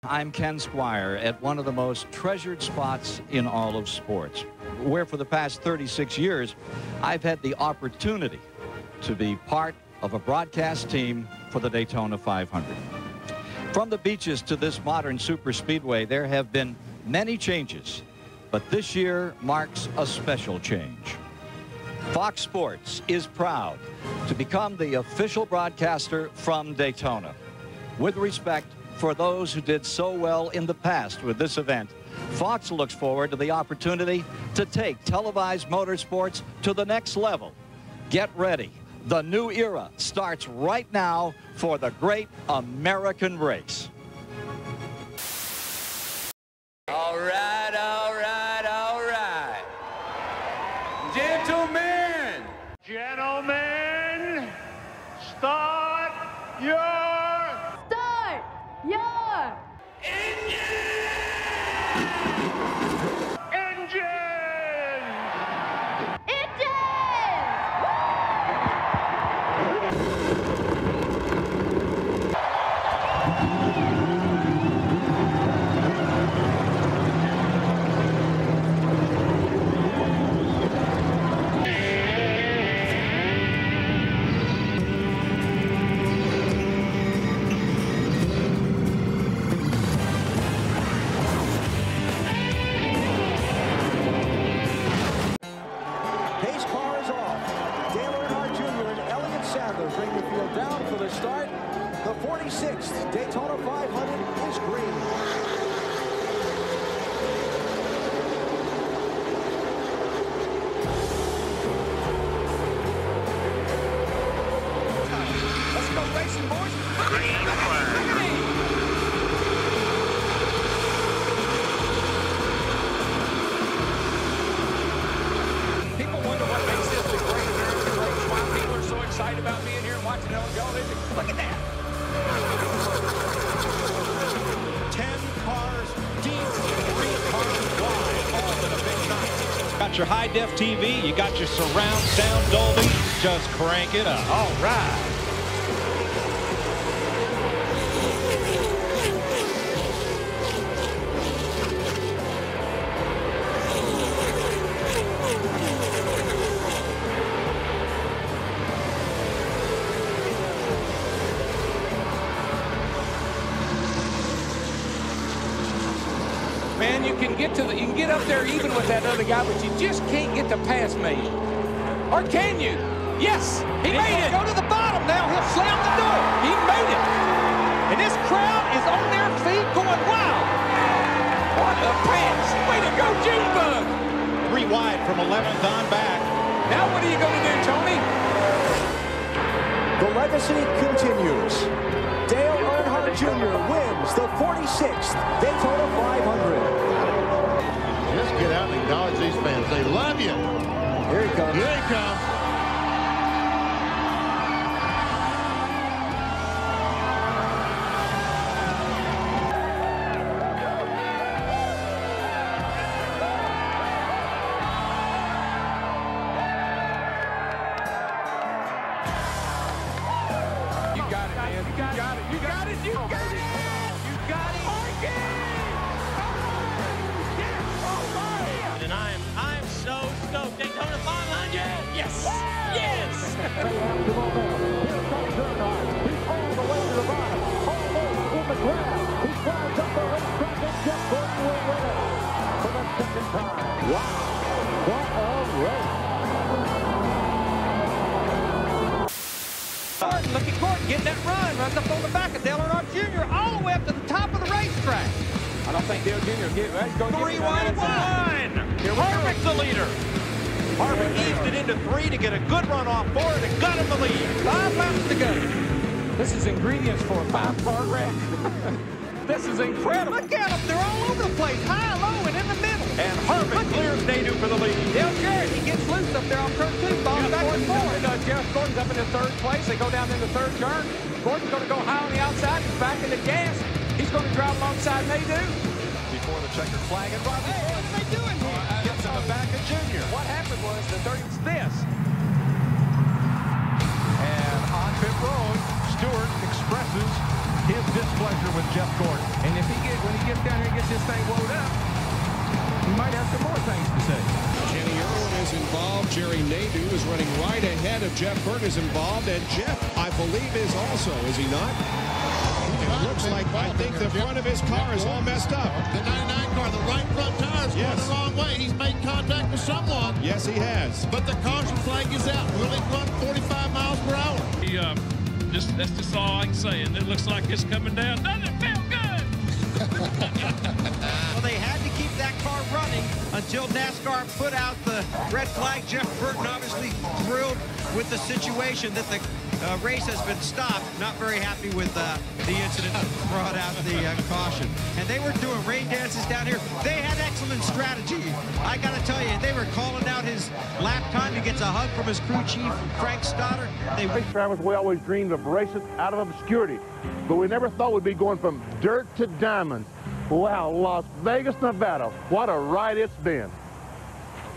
I'm Ken Squire at one of the most treasured spots in all of sports, where for the past 36 years, I've had the opportunity to be part of a broadcast team for the Daytona 500. From the beaches to this modern superspeedway, there have been many changes, but this year marks a special change. Fox Sports is proud to become the official broadcaster from Daytona. With respect for those who did so well in the past with this event, Fox looks forward to the opportunity to take televised motorsports to the next level. Get ready. The new era starts right now for the great American race. All right, all right, all right. Gentlemen! Gentlemen, start your bring the field down for the start. The 46th Daytona 500 is green. Let's go racing, boys. Green flag. People wonder what makes this the great American race. Why people are so excited about being here and watching it on television. Look at that. 10 cars deep, 3 cars wide, all in a big night. Got your high-def TV, you got your surround sound Dolby, just crank it up. All right. Man, you can get up there even with that other guy, but you just can't get to past me. Or can you? Yes, he made it. Go to the bottom now. He'll slam the door. He made it. And this crowd is on their feet going wild. What a pass. Way to go, Junebug. 3 wide from 11th on back. Now what are you going to do, Tony? The legacy continues. Dale Earnhardt Jr. wins the 46th Daytona 500. Just get out and acknowledge these fans. They love you. Here he comes. Here he comes. You got it, man. You got it. You got it. You got it. You got it. And I'm so stoked. Daytona 500. Yes. Yes. He's all the way to the bottom. Almost in the ground. He climbs up the racetrack and Jeff Gordon will win it for the second time. Wow. What a race. Gordon, look at Gordon getting that run. Runs up on the back of Dale Earnhardt Jr. all the way up to the top of the racetrack. I don't think Dale Jr. will get it. He's going to 3 wide line. Harvick's the leader. Harvick eased it into 3 to get a good run off 4 and got him the lead. 5 laps to go. This is ingredients for a 5-car wreck. This is incredible. Look at them. They're all over the place. High, low, and in the middle. And Harvick clears Nadu for the lead. Dale Jarrett, he gets loose up there on turn 2. Balls back and forth. Jeff Gordon's up in the 3rd place. They go down in the 3rd turn. Gordon's going to go high on the outside. He's back in the gas. He's going to drive alongside Nadu. Before the checkered flag and Robbie. Hey, what are they doing here? Gets in the back of Junior. What happened was the 30's this. And on pit road, Stewart expresses his displeasure with Jeff Gordon. And if he gets down here and gets this thing wound up, he might have some more things to say. Kenny Irwin is involved. Jerry Nadeau is running right ahead of Jeff Burton is involved. And Jeff, I believe, is also, is he not? It looks like, I think the front of his car is all messed up. The 99 car, the right front tire is going the wrong way. He's made contact with someone. Yes, he has. But the caution flag is out. Will he run 45 miles per hour? That's just all I can say. And it looks like it's coming down. Doesn't feel good. Well, they had to keep that car running until NASCAR put out the red flag. Jeff Burton obviously thrilled with the situation that the race has been stopped. Not very happy with the incident that brought out the caution. And they were doing rain dances down here. They had excellent strategy. I got to tell you, they were calling out his lap time. He gets a hug from his crew chief, Frank Stoddard. Race drivers, we always dreamed of racing out of obscurity, but we never thought we'd be going from dirt to diamonds. Wow, Las Vegas, Nevada, what a ride it's been.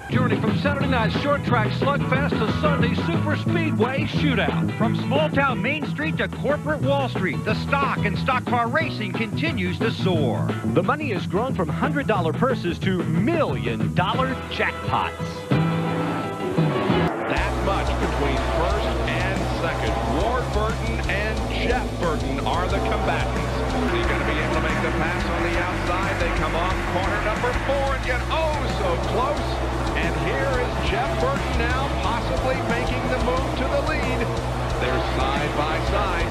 Journey from Saturday night's short track slugfest to Sunday's super speedway shootout. From small-town Main Street to corporate Wall Street, the stock and stock car racing continues to soar. The money has grown from $100 purses to $1 million jackpots. That much between first and second. Ward Burton and Jeff Burton are the combatants. He's going to be able to make the pass on the outside. They come off corner number 4 and get oh so close. And here is Jeff Burton now possibly making the move to the lead. They're side by side.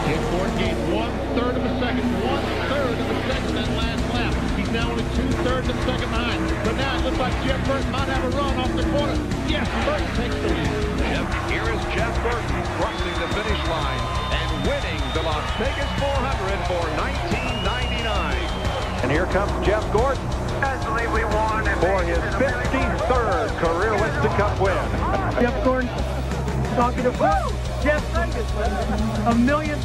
Ken Ford gained 1/3 of a second. 1/3 of a second that last lap. He's now only 2/3 of a second behind. But now it looks like Jeff Burton might have a run off the corner. Yes, Burton takes the lead. Here is Jeff Burton crossing the finish line and winning the Las Vegas 400 for 1999. And here comes Jeff Gordon for his 53rd career Winston Cup win. Jeff Gordon talking to Jeff, $1 million.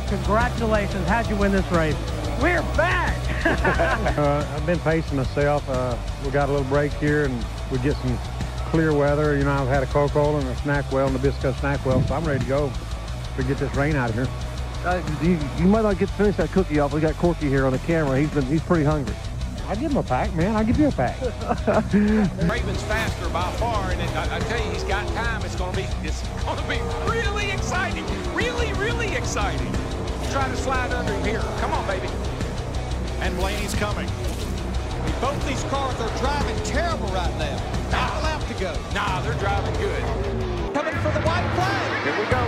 Congratulations. How'd you win this race? We're back. I've been pacing myself. We got a little break here and we get some clear weather. You know, I've had a Coca-Cola and a snack well and a Biscuit snack well, so I'm ready to go to get this rain out of here. You might not get to finish that cookie off. We got Corky here on the camera. He's pretty hungry. I'll give him a pack, man. I'll give you a pack. Raven's faster by far, and I tell you, he's got time. It's going to be really exciting. Really exciting. Try to slide under him here. Come on, baby. And Blaney's coming. Both these cars are driving terrible right now. Not a lap to go. Nah, they're driving good. Coming for the white flag. Here we go.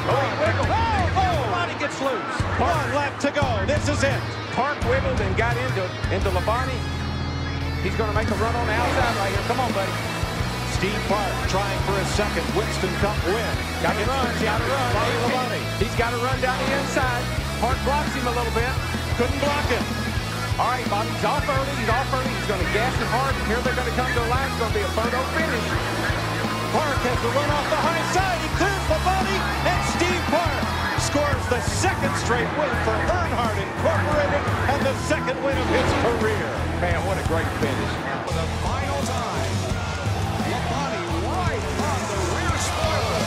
Oh, he wiggled. Labonte gets loose. 1 lap to go. This is it. Park wiggled and got into Labonte. He's going to make a run on the outside right here. Come on, buddy. Steve Park trying for his second Winston Cup win. Got to run. Got to run. Labonte. He's got to run down the inside. Park blocks him a little bit. Couldn't block him. All right, Bobby. He's off early. He's going to gas him hard. And here they're going to come to the line. It's going to be a photo finish. Park has to run off the high side. He clears Labonte, and Steve Park scores the second straight win for Earnhardt Incorporated and the second win of his career. Man, what a great finish. For the final time, Labonte right on the rear spoiler.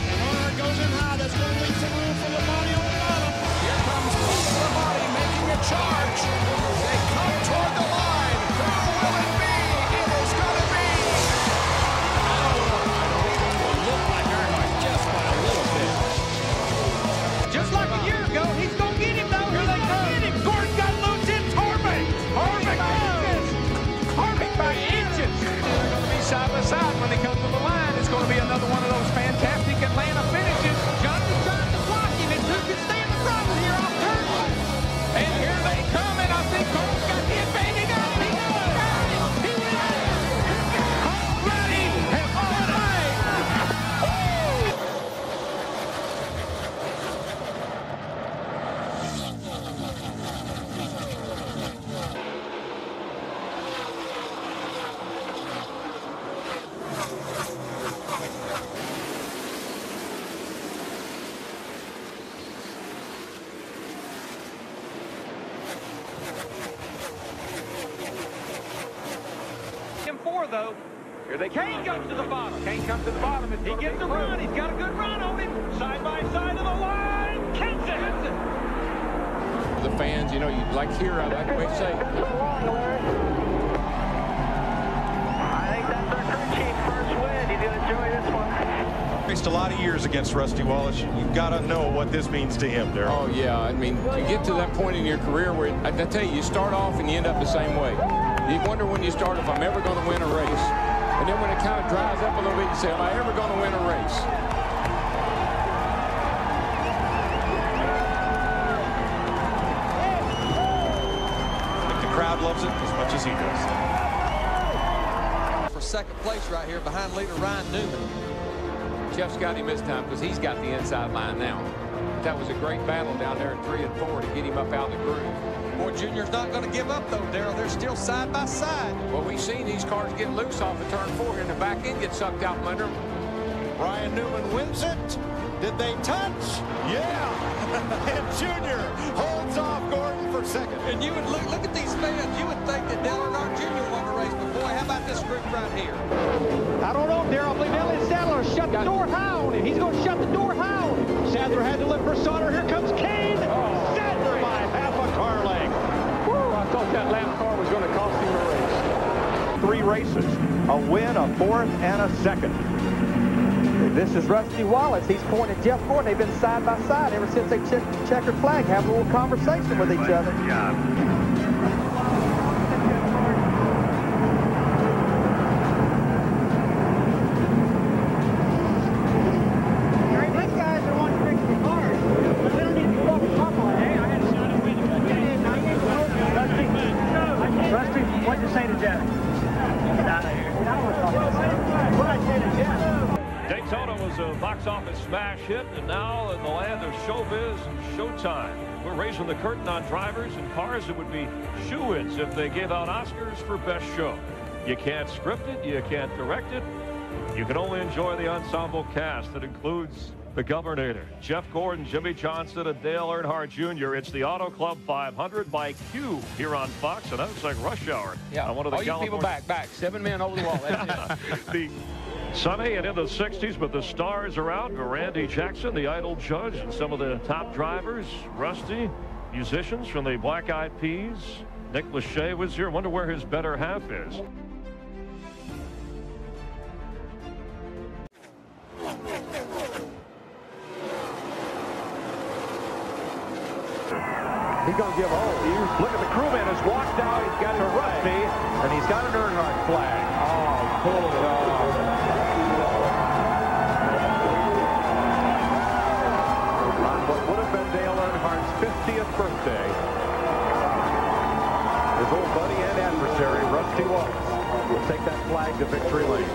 And Earnhardt goes in high. That's going to leave some room for Labonte on the bottom. Here comes Labonte making a charge. They come toward the line. Who will it be? It is going to be. Just like a year ago, he's going to get him, though. Here they come. Get him. Gordon got loose. It's Harvick. Harvick by inches. They're going to be side by side when they come to the line. It's going to be another one of those fantastic Atlanta finishes. Johnny's trying to block him, and who can stay in the front here off turn one? And here they come, and I think Cole's got the advantage. He got him. He wins. Cole ready. And all right. Though. Here they Kane goes to the bottom. Kane comes to the bottom. He gets a run. He's got a good run on him. Side by side of the line. Kenson. The fans, you know, you like here, I like the way you say. I think that's our crew chief first win. He's going to enjoy this one. Faced a lot of years against Rusty Wallace. You've got to know what this means to him, Darrell. Oh, yeah. I mean, you get to that point in your career where, I tell you, you start off and you end up the same way. You wonder when you start if I'm ever going to win a race. And then when it kind of dries up a little bit, you say, am I ever going to win a race? I think the crowd loves it as much as he does. For second place right here behind leader Ryan Newman. Jeff's got him this time because he's got the inside line now. That was a great battle down there in 3 and 4 to get him up out of the groove. Boy, Junior's not going to give up, though, Darrell. They're still side by side. Well, we've seen these cars get loose off of turn 4 and the back end get sucked out from under them. Ryan Newman wins it. Did they touch? Yeah. And Junior holds off Gordon for second. And you would look at these fans. You would think that Dale Earnhardt Jr. won the race, but boy, how about this group right here? I don't know, Darrell. I believe Elliott Sadler shut the door high on him. He's going to shut the door high on him. Sadler had to look for Sauter. Here comes Kane. Sadler by half a car length. I thought that lap car was going to cost him the race. 3 races, a win, a 4th, and a 2nd. This is Rusty Wallace. He's pointing Jeff Gordon. They've been side by side ever since they checkered flag, having a little conversation with each other. These guys are wanting to fix the cars. They don't need to walk the pump on. Hey, I had a shot at winning. Rusty, what'd you say to Jeff? Get out of here. What did I say to Jeff? Daytona was a box office smash hit, and now in the land of showbiz and showtime, we're raising the curtain on drivers and cars that would be shoo-ins if they gave out Oscars for Best Show. You can't script it, you can't direct it. You can only enjoy the ensemble cast that includes the Governator, Jeff Gordon, Jimmy Johnson, and Dale Earnhardt Jr. It's the Auto Club 500 by Q here on Fox, and that was like rush hour. Yeah, one of the all you people back. 7 men over the wall. That's it. Sunny and in the 60s, but the stars are out. Randy Jackson, the idol judge, and some of the top drivers. Rusty, musicians from the Black Eyed Peas. Nick Lachey was here. Wonder where his better half is. He's going to give Look at the crewman has walked out. He's got to Rusty, and he's got an Earnhardt flag. Oh, pulled it off. On what would have been Dale Earnhardt's 50th birthday, his old buddy and adversary, Rusty Wallace, will take that flag to victory lane.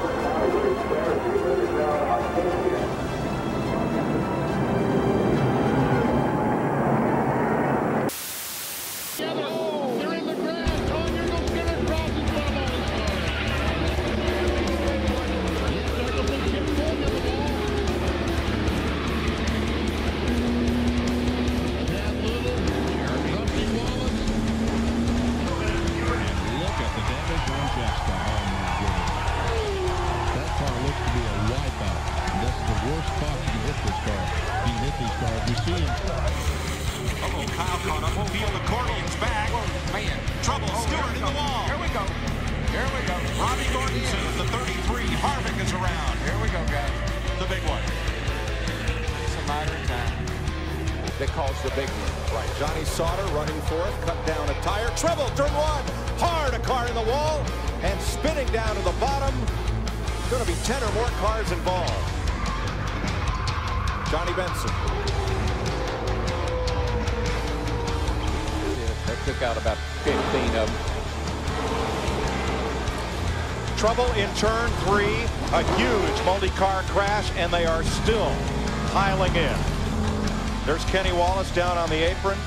Sauter running fourth, cut down a tire, treble, turn 1, hard, a car in the wall, and spinning down to the bottom. Going to be 10 or more cars involved. Johnny Benson. That took out about 15 of them. Trouble in turn 3, a huge multi-car crash, and they are still piling in. There's Kenny Wallace down on the apron.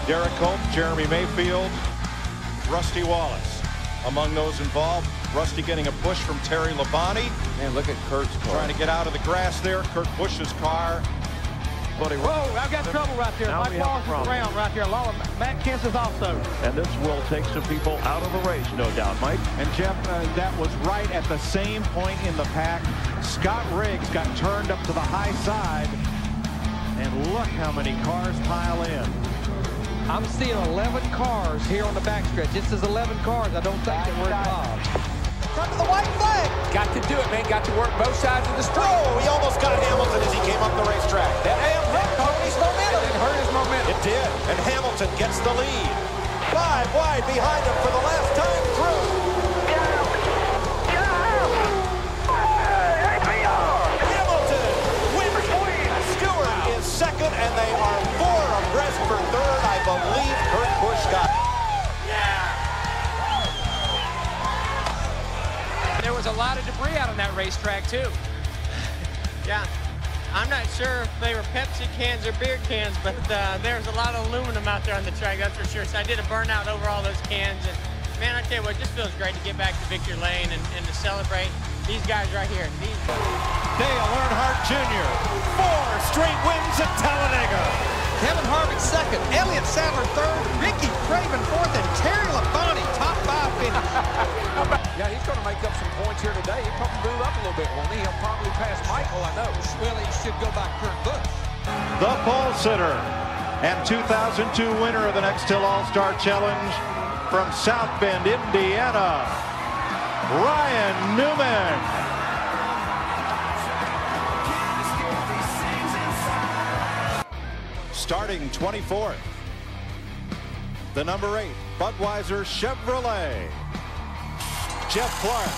Derek Hope, Jeremy Mayfield, Rusty Wallace among those involved. Rusty getting a push from Terry Labonte. Man, look at Kurt's car. Trying to get out of the grass there. Kurt Busch's car. Whoa, I've got trouble right there. Mike Wallace is around right there. Matt Kent's is also. And this will take some people out of the race, no doubt, Mike. And Jeff, that was right at the same point in the pack. Scott Riggs got turned up to the high side. And look how many cars pile in. I'm seeing 11 cars here on the backstretch. This is 11 cars. I don't think that we're involved. Front of the white flag. Got to do it, man. Got to work both sides of the street. Oh, he almost got Hamilton as he came up the racetrack. That hurt his momentum. It hurt his momentum. It did, and Hamilton gets the lead. 5 wide behind him for the last time through. Hamilton wins. Stewart is second, and they are 4 abreast for third. I believe Kurt Busch got. There was a lot of debris out on that racetrack, too. Yeah. I'm not sure if they were Pepsi cans or beer cans, but there's a lot of aluminum out there on the track, that's for sure. So I did a burnout over all those cans. And, man, I tell you what, it just feels great to get back to victory lane and to celebrate these guys right here. Dale Earnhardt Jr., 4 straight wins at Talladega. Kevin Harvick second, Elliott Sadler third, Ricky Craven fourth, and Terry Labonte top 5 finish. Yeah, he's going to make up some points here today. He'll probably move up a little bit, won't he? He'll probably pass Michael, I know. Well, he should go by Kurt Busch. The pole sitter and 2002 winner of the Nextel All-Star Challenge from South Bend, Indiana, Ryan Newman. Starting 24th, the number 8 Budweiser Chevrolet. Jeff Clark,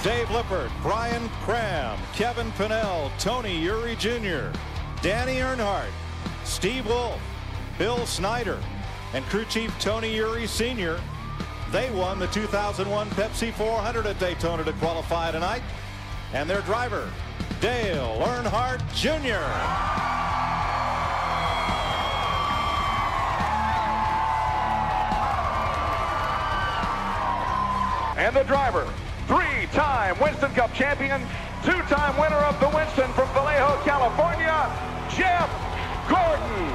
Dave Lippert, Brian Cram, Kevin Pinnell, Tony Eury Jr., Danny Earnhardt, Steve Wolf, Bill Snyder, and crew chief Tony Eury Sr. They won the 2001 Pepsi 400 at Daytona to qualify tonight. And their driver, Dale Earnhardt Jr. And the driver, 3-time Winston Cup champion, 2-time winner of the Winston from Vallejo, California, Jeff Gordon.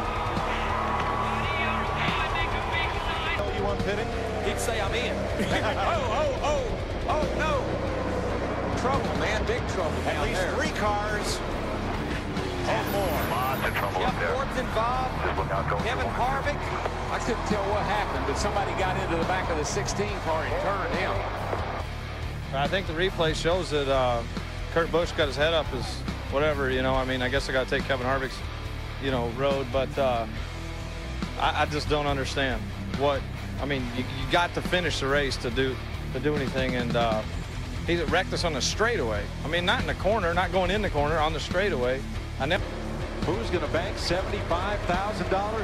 You want pitting? He'd say I'm in. Oh, no. Trouble, man, big trouble. At least there. 3 cars and more. Lots of trouble up there. Ford's involved. Kevin Harvick. I couldn't tell what happened, but somebody got into the back of the 16 car and turned him. I think the replay shows that Kurt Busch got his head up as whatever, you know. I mean, I guess I got to take Kevin Harvick's, you know, road, but I just don't understand what. I mean, you got to finish the race to do anything, and he wrecked us on the straightaway. I mean, not in the corner, not going in the corner, on the straightaway. Who's going to bank $75,000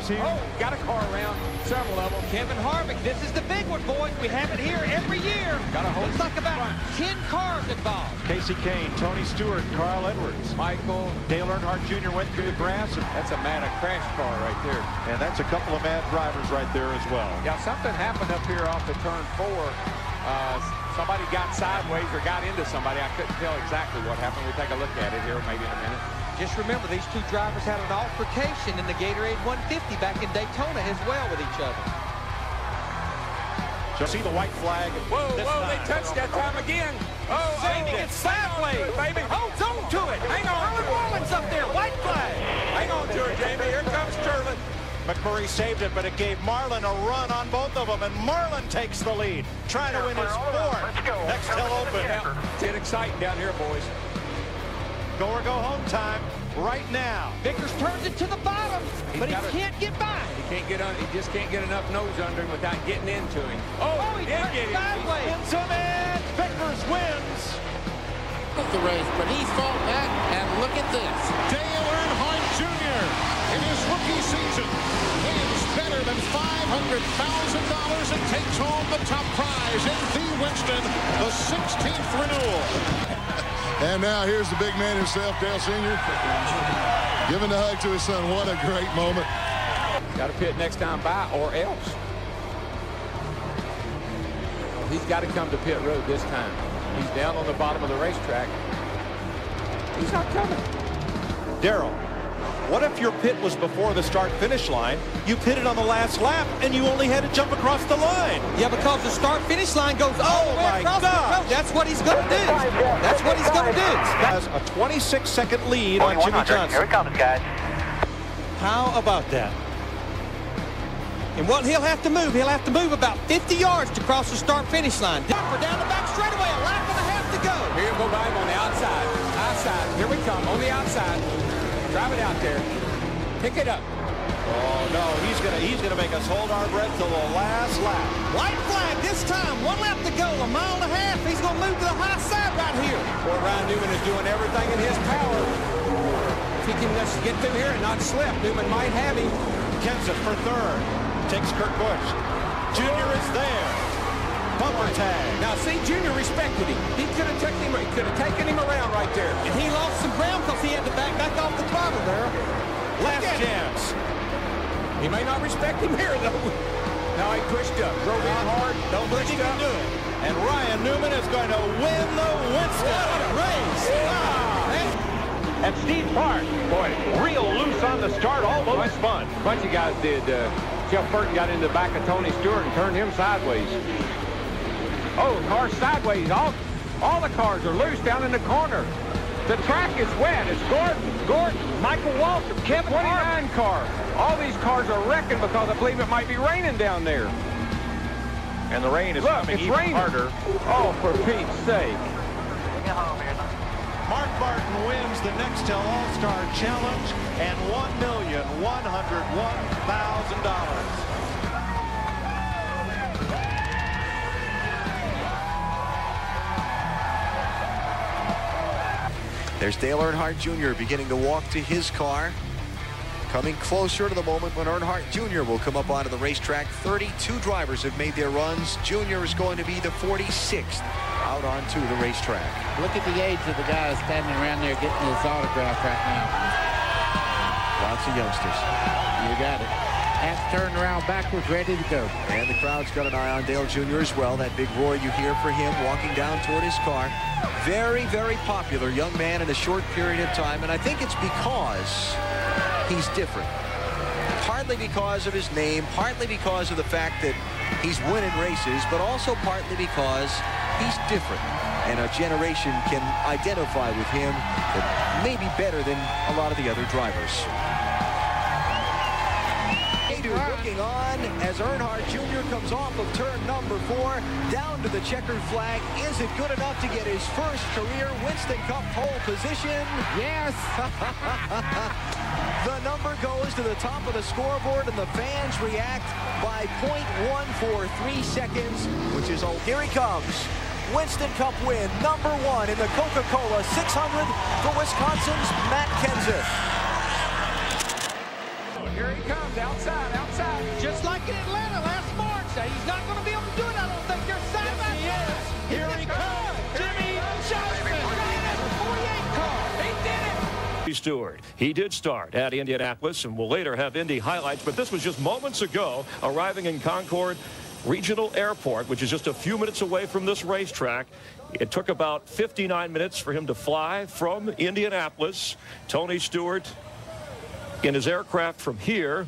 here? Oh, got a car around, several of them. Kevin Harvick, this is the big one, boys. We have it here every year. Looks like about 10 cars involved. Casey Kane, Tony Stewart, Carl Edwards. Michael. Dale Earnhardt Jr. went through the grass. That's a crash car right there. And that's a couple of mad drivers right there as well. Yeah, something happened up here off the turn 4. Somebody got sideways or got into somebody. I couldn't tell exactly what happened. We'll take a look at it here maybe in a minute. Just remember, these 2 drivers had an altercation in the Gatorade 150 back in Daytona as well with each other. Just see the white flag. Whoa, they touched that time again. Sandy gets sideways, baby. Holds on to it. Hang on. Erwin Wallen's up there. White flag. Hang on to it, Jamie. Here comes Turlin. McMurray saved it, but it gave Marlin a run on both of them, and Marlin takes the lead, trying to win his 4th Nextel Open. Get exciting down here, boys. Go or go home time right now. Vickers turns it to the bottom, but he can't get by. He just can't get enough nose under him without getting into him. Oh, he did get him. Sideways. He spins him in. Vickers wins The race, but he fought that, and look at this. Dale Earnhardt Jr. in his rookie season wins better than $500,000 and takes home the top prize in the Winston, the 16th renewal. And now here's the big man himself, Dale Sr., giving the hug to his son. What a great moment. Got to pit next time by or else. He's got to come to pit road this time. He's down on the bottom of the racetrack. He's not coming. Darrell, what if your pit was before the start-finish line? You pitted on the last lap, and you only had to jump across the line. Yeah, because the start-finish line goes all the way across the road. That's what he's going to do. That's what he's going to do. Has a 26-second lead on Jimmy Johnson. Here it comes, guys. How about that? And what he'll have to move about 50 yards to cross the start-finish line. Down the back straightaway, a lap and a half to go. Here you go by him on the outside. Outside. Here we come on the outside. Drive it out there. Pick it up. Oh no, he's gonna make us hold our breath till the last lap. White flag this time. 1 lap to go, a mile and a half. He's gonna move to the high side right here. Boy, Ryan Newman is doing everything in his power. If he can just get through here and not slip, Newman might have him. Kenseth for third. Takes Kurt Busch. Junior is there. Bumper tag. Now see, Junior respected him. He could have taken him around right there. And he lost some ground because he had to back off the throttle there. Last chance. He may not respect him here though. Now he pushed up, drove in hard. Don't think he can do it. And Ryan Newman is going to win the Winston. What a race! And Steve Clark, boy, real loose on the start, almost spun. A bunch of guys did. Jeff Burton got into the back of Tony Stewart and turned him sideways. Oh, car sideways. All the cars are loose down in the corner. The track is wet. It's Gordon, Michael Walter, Kevin 29 car. All these cars are wrecking because I believe it might be raining down there. And the rain is coming even harder. Oh, for Pete's sake. Mark Martin wins the Nextel All-Star Challenge and $1,101,000. There's Dale Earnhardt Jr. beginning to walk to his car. Coming closer to the moment when Earnhardt Jr. will come up onto the racetrack. 32 drivers have made their runs. Jr. is going to be the 46th out onto the racetrack. Look at the age of the guys standing around there getting his autograph right now. Lots of youngsters. You got it. Hats turned around backwards, ready to go. And the crowd's got an eye on Dale Jr. as well. That big roar you hear for him walking down toward his car. Very, very popular young man in a short period of time. And I think it's because he's different. Partly because of his name, partly because of the fact that he's winning races, but also partly because he's different. And a generation can identify with him that may be better than a lot of the other drivers. Looking on as Earnhardt Jr. comes off of turn number 4 down to the checkered flag. Is it good enough to get his first career Winston Cup pole position? Yes. The number goes to the top of the scoreboard and the fans react by 0.143 seconds, which is, oh, here he comes. Winston Cup win number 1 in the Coca-Cola 600 for Wisconsin's Matt Kenseth. Here he comes, outside. Just like in Atlanta last March. He's not going to be able to do it, I don't think. They're side by side. Here he comes. Jimmy Johnson. 48 car. He did it. Stewart. He did start at Indianapolis and will later have Indy highlights, but this was just moments ago, arriving in Concord Regional Airport, which is just a few minutes away from this racetrack. It took about 59 minutes for him to fly from Indianapolis. Tony Stewart in his aircraft from here.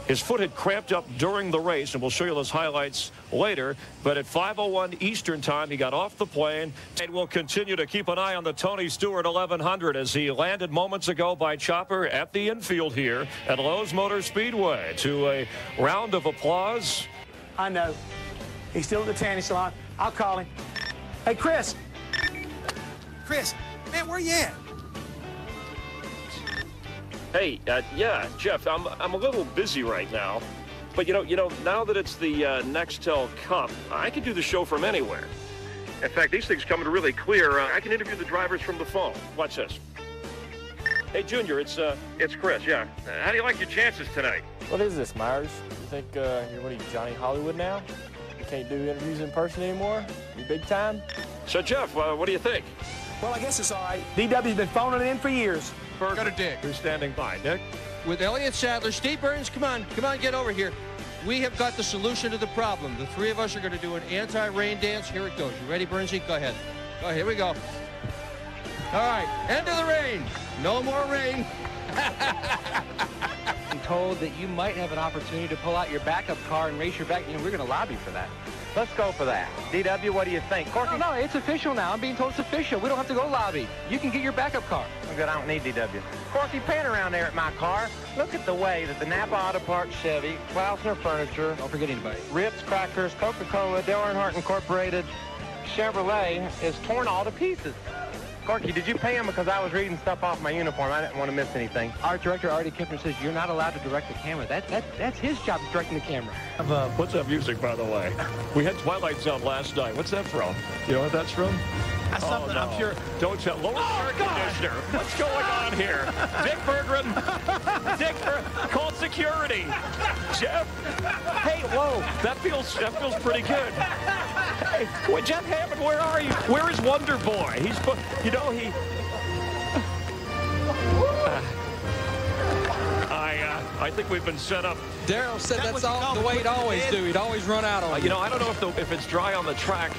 His foot had cramped up during the race, and we'll show you those highlights later. But at 5:01 Eastern time, he got off the plane. And we'll continue to keep an eye on the Tony Stewart 1100 as he landed moments ago by chopper at the infield here at Lowe's Motor Speedway. To a round of applause. I know. He's still at the tanning salon. I'll call him. Hey, Chris. Chris, man, where you at? Hey, yeah, Jeff, I'm a little busy right now, but you know, now that it's the Nextel Cup, I can do the show from anywhere. In fact, these things come in really clear. I can interview the drivers from the phone. Watch this. Hey, Junior, it's Chris. Yeah, how do you like your chances tonight? What is this, Myers? You think you're Johnny Hollywood now? You can't do interviews in person anymore? You big time? So, Jeff, what do you think? Well, I guess it's all right. DW's been phoning it in for years. Go to Dick, who's standing by. Dick? With Elliott Sadler, Steve Burns, come on, get over here. We have got the solution to the problem. The three of us are going to do an anti-rain dance. Here it goes. You ready, Burnsy? Go ahead. Go ahead. Here we go. All right, end of the rain. No more rain. I'm told that you might have an opportunity to pull out your backup car and race your back. You know, we're going to lobby for that. Let's go for that. DW, what do you think? Corky? No, it's official now. I'm being told it's official. We don't have to go lobby. You can get your backup car. I'm good. I don't need DW. Corky, pan around there at my car. Look at the way that the Napa Auto Parts Chevy, Klausner Furniture, Don't forget anybody. Ritz Crackers, Coca-Cola, Dale Earnhardt Incorporated, Chevrolet is torn all to pieces. Corky, did you pay him? Because I was reading stuff off my uniform. I didn't want to miss anything. Art director Artie Kempner says you're not allowed to direct the camera. That's his job, is directing the camera. What's that music, by the way? We had Twilight Zone last night. What's that from? You know what that's from? That's something no. I'm sure. Don't tell. Lower air conditioner. What's going on here? Dick Berggren. Dick call security. Jeff. Hey, whoa. That feels pretty good. Hey, well, Jeff Hammond, where are you? Where is Wonder Boy? He's, you know, he. I think we've been set up. Darrell said that's all the way he'd always do. He'd always run out on you know, I don't know if it's dry on the track,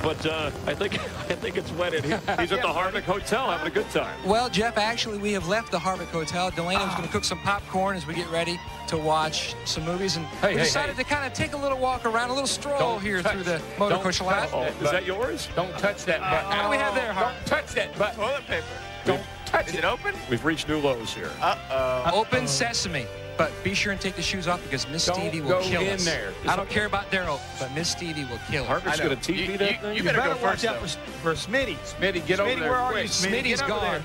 but I think it's wet in here. He's at the Harvick Hotel having a good time. Well, Jeff, actually, we have left the Harvick Hotel. Delano's going to cook some popcorn as we get ready to watch some movies, and we decided to kind of take a little walk around, a little stroll here through the motor coach lot. Is that yours? Don't touch that button. What do we have there, Harv? Don't touch that button. Toilet paper. Don't touch it. Is it open? We've reached new lows here. Open sesame. But be sure and take the shoes off because Miss Stevie will kill us. There. I don't care about Darrell, but Miss Stevie will kill us. Harvick's going to TV that thing? You better go watch out for Smitty. Smitty, get over there. Where are you, Smitty? Smitty's gone.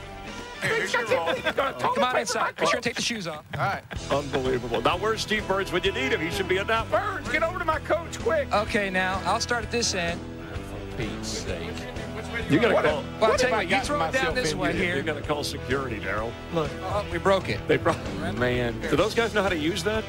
Here's your roll. Come on inside. Be sure and take the shoes off. All right. Unbelievable. Now, where's Steve Burns when you need him? He should be in that. Burns, get over to my coach quick. Okay, now, I'll start at this end. For Pete's sake. You got to call. Well, I'll tell you what, you throw it down this way here. You got to call security, Darrell. Look, we broke it. They broke. Man, do those guys know how to use that?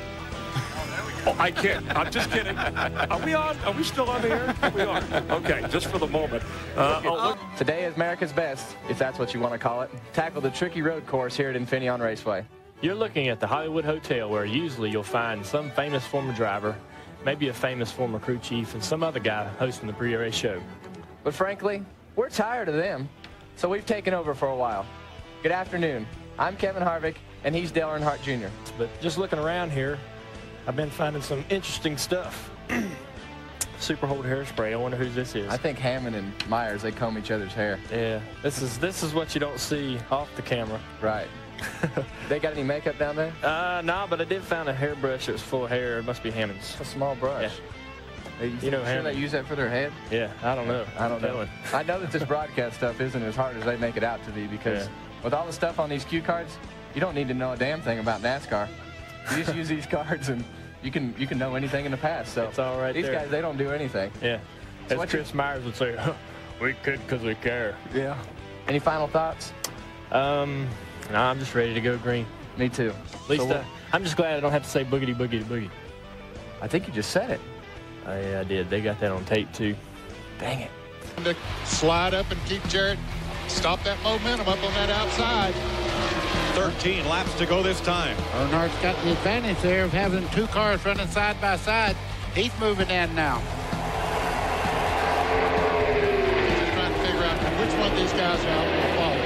Oh, I can't. I'm just kidding. Are we on? Are we still on the air? We are. Okay, just for the moment. Look. Today is America's Best, if that's what you want to call it. Tackle the tricky road course here at Infineon Raceway. You're looking at the Hollywood Hotel, where usually you'll find some famous former driver, maybe a famous former crew chief, and some other guy hosting the pre-race show. But frankly, we're tired of them, so we've taken over for a while. Good afternoon. I'm Kevin Harvick, and he's Dale Earnhardt Jr. But just looking around here, I've been finding some interesting stuff. Superhold hairspray. I wonder who this is. I think Hammond and Myers, they comb each other's hair. Yeah, this is what you don't see off the camera. Right. They got any makeup down there? No, but I did find a hairbrush that was full of hair. It must be Hammond's. It's a small brush. Yeah. You know, sure they use that for their head? Yeah, I don't know. I don't know. I know that this broadcast stuff isn't as hard as they make it out to be, because with all the stuff on these cue cards, you don't need to know a damn thing about NASCAR. You just use these cards and you can know anything in the past. So it's all right. These guys, they don't do anything. Yeah. So as Chris Myers would say, we could because we care. Yeah. Any final thoughts? No, I'm just ready to go green. Me too. At least I'm just glad I don't have to say boogity boogity boogie. I think you just said it. Yeah, I did. They got that on tape too. Dang it. To slide up and keep Jarrett, stop that momentum up on that outside. 13 laps to go this time. Earnhardt's got the advantage there of having two cars running side by side. He's moving in now. Just trying to figure out which one of these guys now will follow.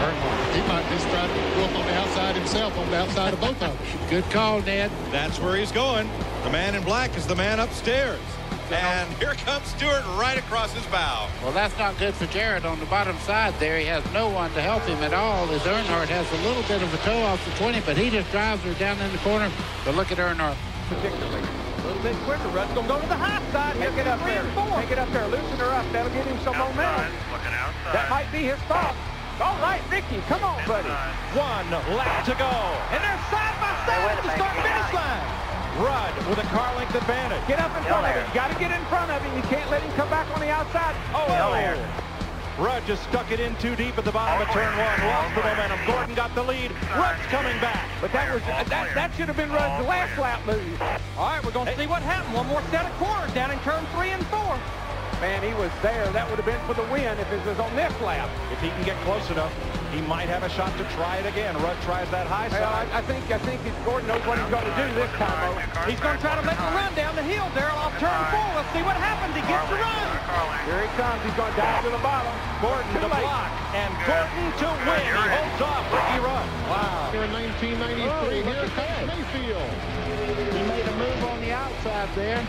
Earnhardt. He might just try to go up on the outside himself, on the outside of both of them. Good call, Ned. That's where he's going. The man in black is the man upstairs. And here comes Stewart right across his bow. Well, that's not good for Jarrett on the bottom side there. He has no one to help him at all, as Earnhardt has a little bit of a toe off the 20, but he just drives her down in the corner. But look at Earnhardt. Particularly. A little bit quicker. Rudd's going to go to the high side. Take it up there. Take it up there. Loosen her up. That'll give him some momentum. That might be his stop. All right, Vicky, come on, buddy. 1 lap to go. And they're side by side at the start-finish line. Rudd with a car length advantage. Get up in front of him. You got to get in front of him. You can't let him come back on the outside. Oh, Rudd just stuck it in too deep at the bottom of turn 1. Lost the momentum. Gordon got the lead. Rudd's coming back. But that should have been Rudd's last lap move. All right, we're going to see what happened. One more set of corners down in turn 3 and 4. Man, he was there. That would have been for the win if it was on this lap. If he can get close enough, he might have a shot to try it again. Rudd tries that high side. I think Gordon knows what he's going to do this time, though. He's going to try to make the run down the hill, Darrell, off turn 4. Let's see what happens. He gets the run. Here he comes. He's going to dive to the bottom. Gordon to block, and Gordon to win. He holds off Ricky Rudd. Wow. Here in 1993, here comes Mayfield. He made a move on the outside there.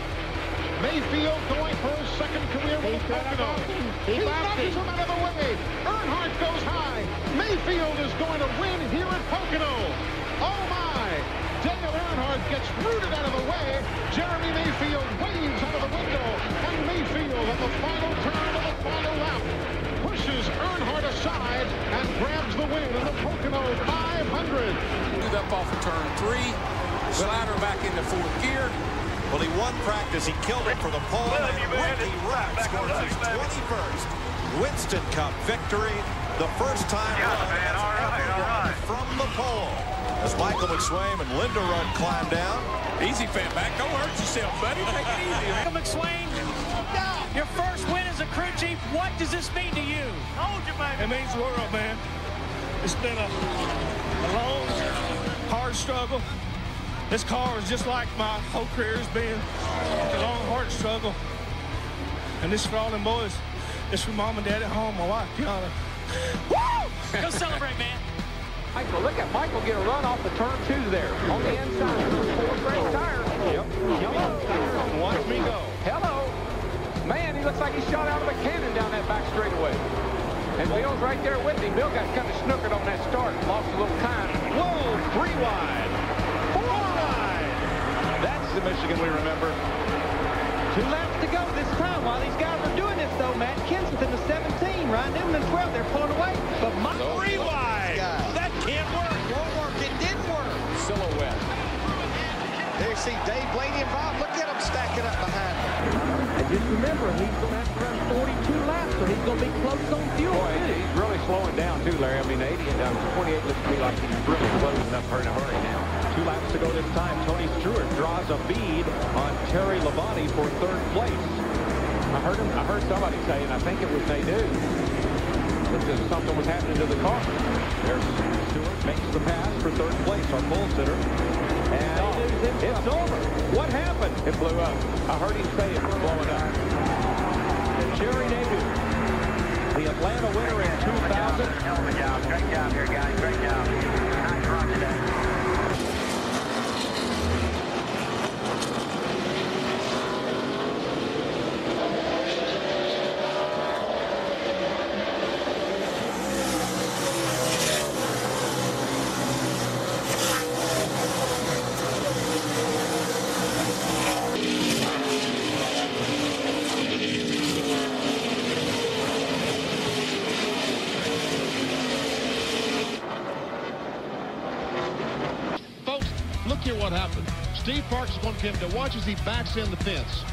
Mayfield going for his second career win at Pocono. He knocks him out of the way. Earnhardt goes high. Mayfield is going to win here at Pocono. Oh my! Dale Earnhardt gets rooted out of the way. Jeremy Mayfield waves out of the window. And Mayfield at the final turn of the final lap pushes Earnhardt aside and grabs the win in the Pocono 500. Moved up off of turn 3. Slider back into fourth gear. Well, he won practice. He killed it for the pole. And Ricky Rudd scores his 21st Winston Cup victory. The first time from the pole. As Michael McSwain and Linda Rudd climb down. Easy, fan back. Don't hurt yourself, buddy. Take it easy. Michael McSwain, your first win as a crew chief. What does this mean to you? It means the world, man. It's been a long, hard struggle. This car is just like my whole career has been. It's a long, hard struggle. And this is for all them boys. This is for mom and dad at home, my wife, Kiana. Woo! Go celebrate, man. Michael, look at Michael get a run off the turn 2 there. On the inside. Fourth race tire. Yep. Hello. Watch me go. Hello. Man, he looks like he shot out of a cannon down that back straightaway. And Bill's right there with him. Bill got kind of snookered on that start and lost a little time. Whoa, 3 wide. 4 wide. That's the Michigan we remember. 2 laps to go this time. While these guys are doing this, though, Matt Kensington is 17. Ryan Newman is 12. They're pulling away. But 3 wide. That can't work. Won't work. It didn't work. Silhouette. There you see Dave Blaney and Bob. Look at them stacking up behind him. And just remember, he's going to have to run 42 laps, so he's going to be close on fuel. Boy, he's really slowing down, too, Larry. I mean, 80 and down to 28 looks to me like he's really closing up in a hurry now. 2 laps to go this time. Tony Stewart draws a bead on Terry Labonte for 3rd place. I heard somebody say, and I think it was they do, that something was happening to the car. There's Stewart makes the pass for 3rd place, our pole sitter. And it's over. What happened? It blew up. I heard him say it was blowing up. Jerry Nadeau, the Atlanta winner in 2000. Hell of a job. Great job here, guys. Great job. Nice run today. Look here what happened. Steve Parks is going to come to watch as he backs in the fence.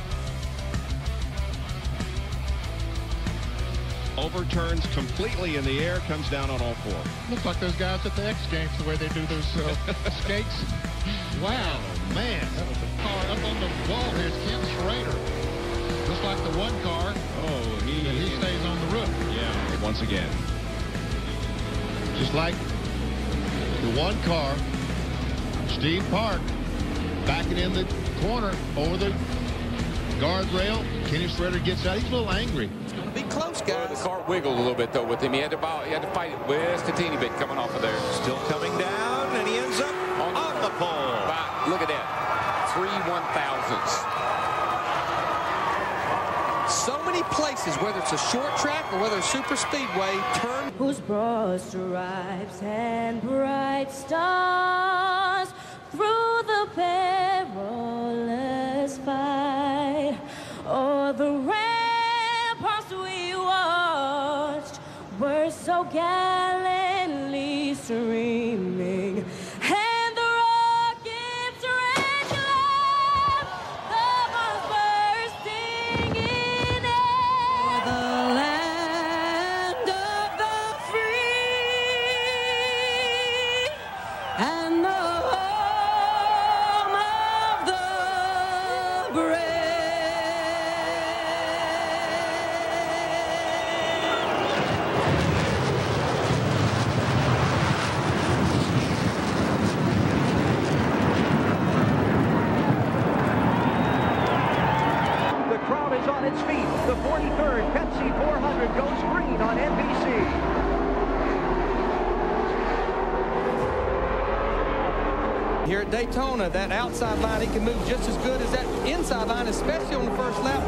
Overturns completely in the air, comes down on all 4. Looks like those guys at the X Games, the way they do those skates. Wow, man. That was a car up on the wall here. It's Ken Schrader. Just like the one car. Oh, he stays on the roof. Yeah, once again. Just like the one car. Steve Park backing in the corner over the guardrail. Kenny Schrader gets out. He's a little angry. Be close, guys. The car wiggled a little bit, though, with him. He had to fight it just a teeny bit coming off of there. Still coming down, and he ends up on the pole. Wow, look at that. 3 1,000s. So many places, whether it's a short track or whether it's super speedway, turn. Whose broad stripes and bright stars through the perilous fight, o'er the ramparts we watched were so gallantly streaming. And the rockets ran up, the bombs bursting in air. The land of the free and the home of the brave. The crowd is on its feet. The 43rd Pepsi 400 goes green on NBC. Here at Daytona, that outside line, he can move just as good as that inside line, especially on the first lap.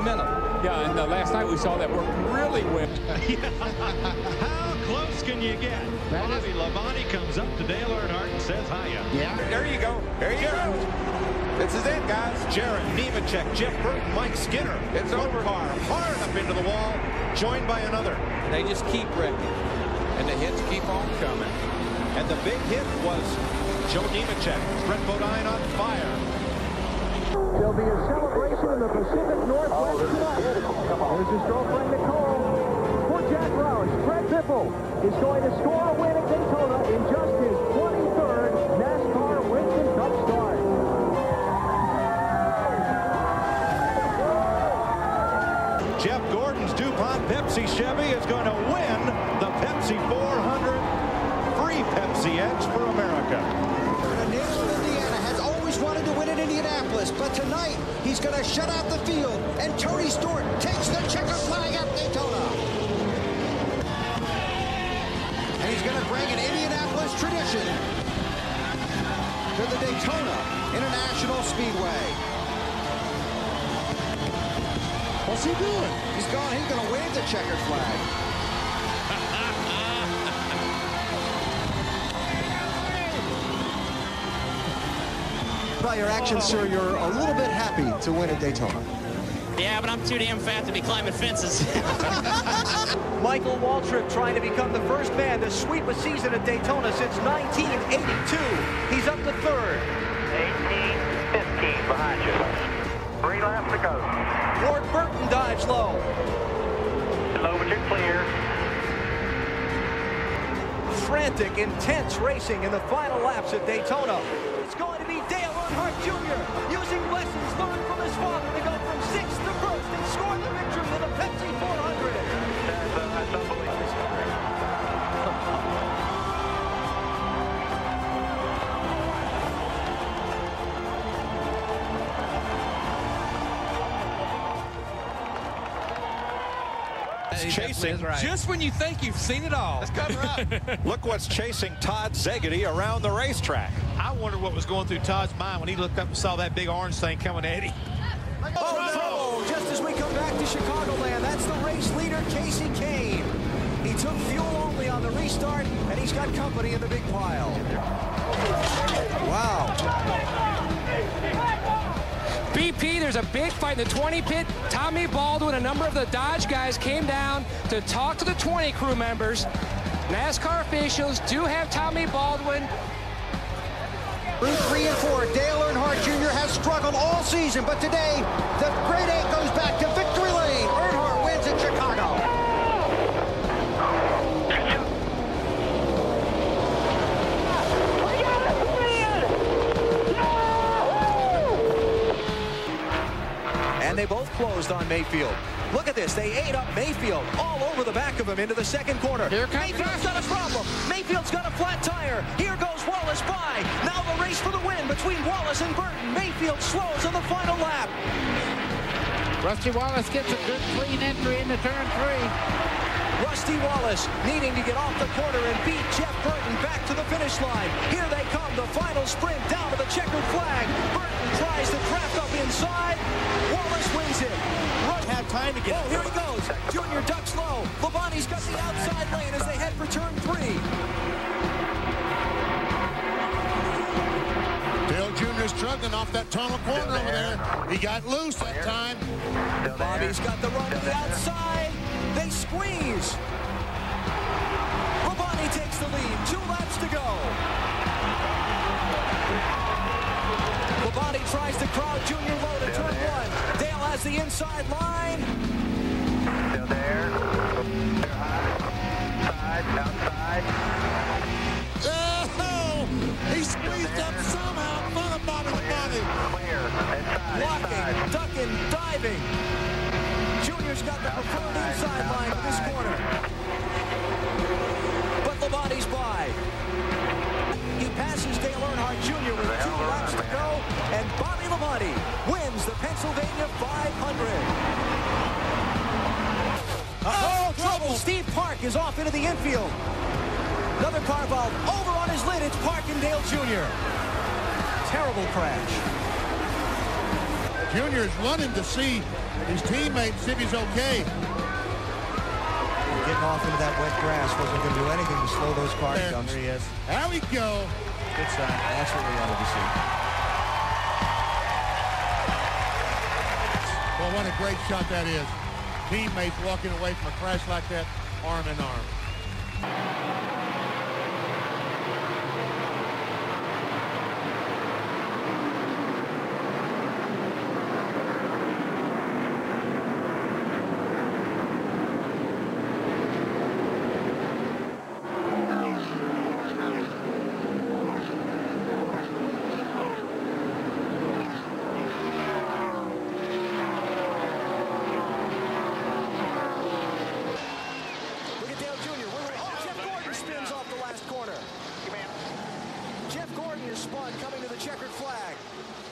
momentum. Yeah, and last night we saw that work really well. How close can you get? Bobby Labonte comes up to Dale Earnhardt and says hiya. Yeah. There you go. There you go. This is it, guys. Jared, Nemechek, Jeff Burton, Mike Skinner. It's over. Car hard up into the wall, joined by another. They just keep wrecking, and the hits keep on coming. And the big hit was Joe Nemechek. Brett Bodine on fire. There'll be a celebration in the Pacific Northwest tonight. There's his girlfriend, Nicole. For Jack Roush, Fred Biffle is going to score a win at Daytona in just his 23rd NASCAR Winston Cup start. Jeff Gordon's DuPont Pepsi Chevy is going to win the Pepsi 400 free Pepsi Edge for America. Indiana has always wanted to win in Indianapolis, but tonight he's going to shut out the field, and Tony Stewart takes the checker flag at Daytona. And he's going to bring an Indianapolis tradition to the Daytona International Speedway. What's he doing? He's going to wave the checkered flag. By your actions, sir, you're a little bit happy to win at Daytona. Yeah, but I'm too damn fat to be climbing fences. Michael Waltrip trying to become the first man to sweep a season at Daytona since 1982. He's up to third. 18-15 behind you. 3 laps to go. Ward Burton dives low. Low, but you're clear. Frantic, intense racing in the final laps at Daytona. It's going to be Dale Earnhardt Jr. using lessons learned from his father to go from 6th to 1st and score the victory in the Pepsi 400. That's unbelievable. Chasing. Right. Just when you think you've seen it all. Let's cover up. Look what's chasing Todd Szegedy around the racetrack. I wonder what was going through Todd's mind when he looked up and saw that big orange thing coming at him. Oh, no! Just as we come back to Chicagoland, that's the race leader, Casey Kane. He took fuel only on the restart, and he's got company in the big pile. Wow. BP, there's a big fight in the 20 pit. Tommy Baldwin, a number of the Dodge guys came down to talk to the 20 crew members. NASCAR officials do have Tommy Baldwin. Through 3 and 4, Dale Earnhardt Jr. has struggled all season, but today, the Grade 8 goes back to victory lane. Earnhardt wins in Chicago. And they both closed on Mayfield. Look at this. They ate up Mayfield all over the back of him into the second corner. Mayfield's got a problem. Mayfield's got a flat tire. Here goes Wallace by. Now the race for the win between Wallace and Burton. Mayfield slows on the final lap. Rusty Wallace gets a good clean entry into turn 3. Rusty Wallace needing to get off the corner and beat Jeff Burton back to the finish line. Here they come, the final sprint down to the checkered flag. Burton tries to craft up inside. Wallace wins it. Have time to get. Oh, here he goes. Junior ducks low. Labonte's got the outside lane as they head for turn 3. Dale Jr. struggling off that tunnel corner over there. He got loose that time. Bobby's got the run to the outside. They squeeze. Labonte takes the lead. 2 laps to go. Labonte tries to crowd Junior low to turn 1. Dale has the inside line. Still there. They're high. Side, outside. Oh! He squeezed up somehow in front of Bobby Labonte. Clear. Inside. Blocking, ducking, diving. Junior's got the preferred inside line for this corner. But Labonte's by. He passes Dale Earnhardt Jr. with 2 laps to go, and Bobby Labonte wins the Pennsylvania 500. Oh, trouble! Steve Park is off into the infield. Another car valve over on his lid. It's Park and Dale Jr. Terrible crash. Jr. is running to see his teammates, see if he's okay. Getting off into that wet grass wasn't going to do anything to slow those cars down. There he is. There we go. Good sign. That's what we wanted to see. Well, what a great shot that is. Teammates walking away from a crash like that, arm in arm.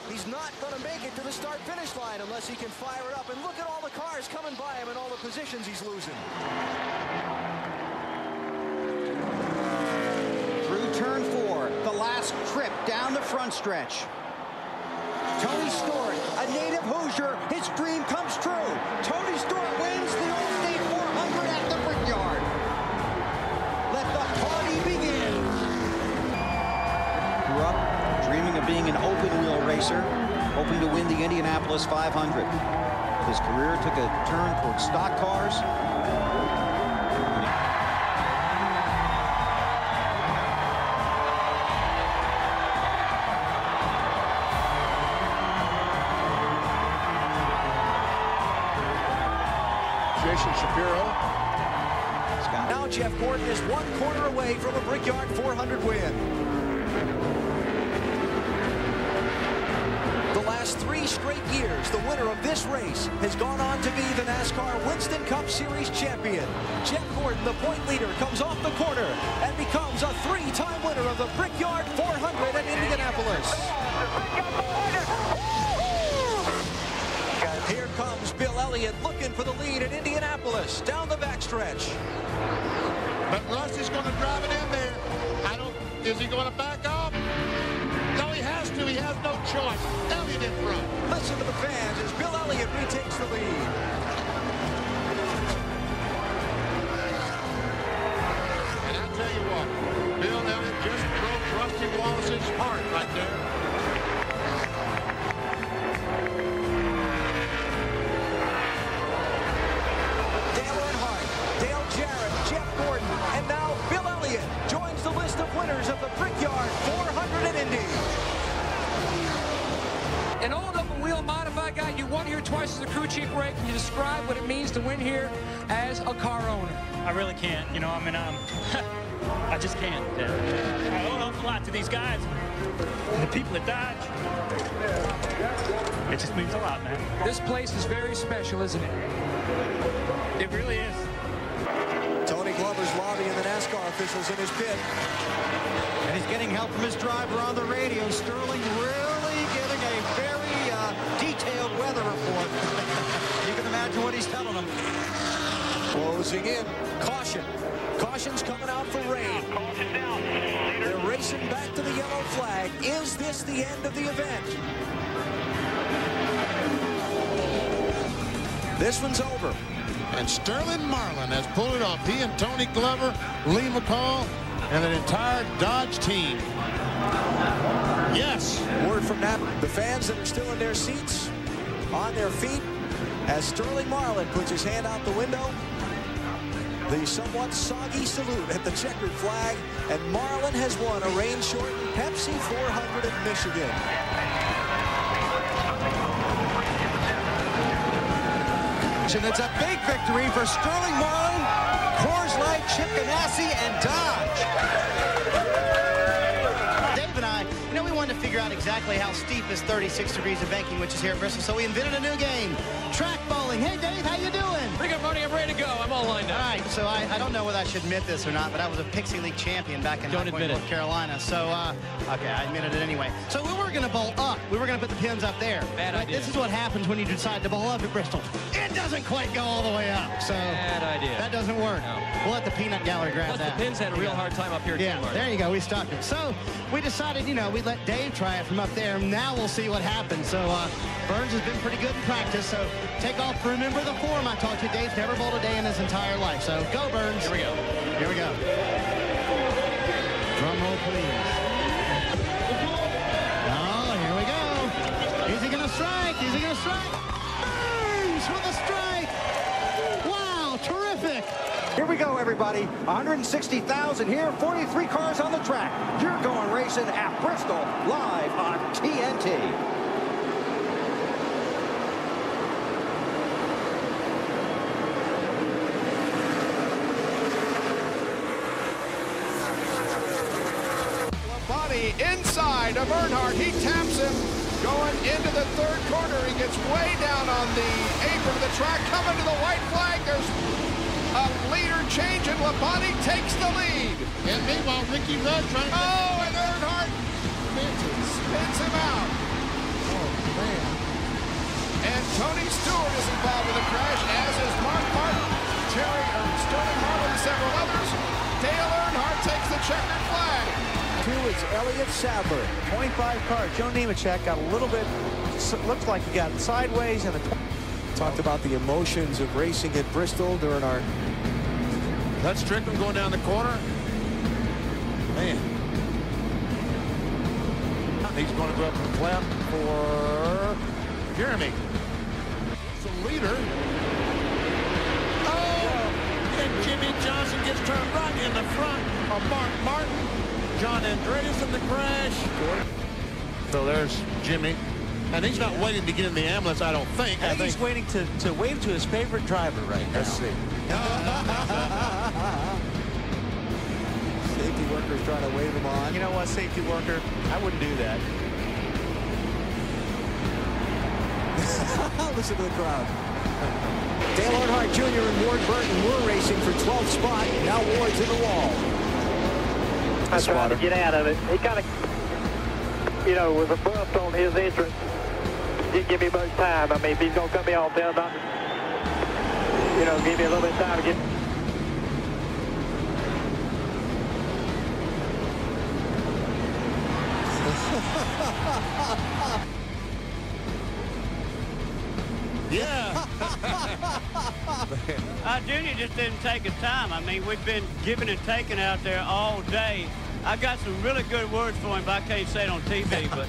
He's not going to make it to the start-finish line unless he can fire it up. And look at all the cars coming by him and all the positions he's losing. Through turn 4, the last trip down the front stretch. Tony Stewart, a native Hoosier, his dream comes true. Tony Stewart wins the All-State 400 at the Brickyard. Let the party begin. Grew up dreaming of being an open-wheel racer, hoping to win the Indianapolis 500. His career took a turn towards stock cars. Jason Shapiro. Now Jeff Gordon is 1 corner away from a Brickyard 400 win. The last 3 straight years, the winner of this race has gone on to be the NASCAR Winston Cup Series champion. Jeff Gordon, the point leader, comes off the corner and becomes a 3-time winner of the Brickyard 400 in Indianapolis. Here comes Bill Elliott looking for the lead in Indianapolis down the backstretch. But Russ is going to drive it in there. Is he going to back off? No, he has to. He has no choice. Elliott in front. Listen to the fans as Bill Elliott retakes the lead. And I'll tell you what, Bill Elliott just broke Rusty Wallace's heart right there. Dale Earnhardt, Dale Jarrett, Jeff Gordon, and now Bill Elliott joins the list of winners of the Brickyard 400 in Indy. An old open-wheel modified guy, you won here twice as a crew chief, Ray. Can you describe what it means to win here as a car owner? I really can't. You know, I mean, I just can't. I owe an awful lot to these guys. The people at Dodge. It just means a lot, man. This place is very special, isn't it? It really is. Tony Glover's lobbying the NASCAR officials in his pit. And he's getting help from his driver on the radio. Sterling really giving a very detailed weather report. You can imagine what he's telling them. Closing in. Caution. Caution's coming out for rain. They're racing back to the yellow flag. Is this the end of the event? This one's over. And Sterling Marlin has pulled it off. He and Tony Glover, Lee McCall, and an entire Dodge team. Yes. Word from that. The fans that are still in their seats, on their feet, as Sterling Marlin puts his hand out the window. The somewhat soggy salute at the checkered flag, and Marlin has won a rain-shortened Pepsi 400 in Michigan. And it's a big victory for Sterling Marlin, Coors Light, Chip Ganassi, and Dodge. Dave and I, you know, we wanted to figure out exactly how steep is 36 degrees of banking, which is here at Bristol, so we invented a new game, track bowling. Hey, Dave, how you doing? Pretty good, buddy. I'm ready to go. I'm all lined up. All right, so I don't know whether I should admit this or not, but I was a Pixie League champion back in North Carolina. So, okay, I admitted it anyway. So we were going to bowl up. We were going to put the pins up there. Bad idea. This is what happens when you decide to bowl up at Bristol. It doesn't quite go all the way up. So bad idea. That doesn't work. No. We'll let the peanut gallery grab that. The pins had a real hard time up here. Yeah, there you go. We stopped it. So we decided, you know, we'd let Dave try it from up there. Now we'll see what happens. So Burns has been pretty good in practice. So take off. Remember the form I taught you. Dave's never bowled a day in his entire life. So go, Burns. Here we go. Here we go. Drum roll, please. Oh, here we go. Is he going to strike? Is he going to strike? Burns with a strike. Wow, terrific. Here we go, everybody. 160,000 here, 43 cars on the track. You're going racing at Bristol, live on TNT. Body inside of Earnhardt. He taps him going into the third corner. He gets way down on the apron of the track, coming to the white flag. There's a leader change, and Labonte takes the lead. And meanwhile, Ricky Rudd trying to... Oh, and Earnhardt spins him out. Oh, man. And Tony Stewart is involved with the crash, as is Mark Martin, Sterling Marlin, and several others. Dale Earnhardt takes the checkered flag. It's Elliott Sadler, 25 car. Joe Nemechek got a little bit, looked like he got sideways, and talked about the emotions of racing at Bristol during our... That's Strickland going down the corner. Man. He's going to go up and clap for Jeremy. It's a leader. Oh! And Jimmy Johnson gets turned right in the front of Mark Martin. John Andreas in the crash. So there's Jimmy. And he's not waiting to get in the ambulance, I don't think. I think he's waiting to wave to his favorite driver right now. Let's see. Safety worker's trying to wave him on. You know what, safety worker? I wouldn't do that. Listen to the crowd. Dale Earnhardt Jr. and Ward Burton were racing for 12th spot. Now Ward's in the wall. I tried to get out of it. He kind of, you know, was abrupt on his entrance. Didn't give me much time. I mean, if he's going to cut me off, tell him not to, you know, give me a little bit of time to get. Yeah. Junior just didn't take his time. I mean, we've been giving and taking out there all day. I got some really good words for him, but I can't say it on TV, but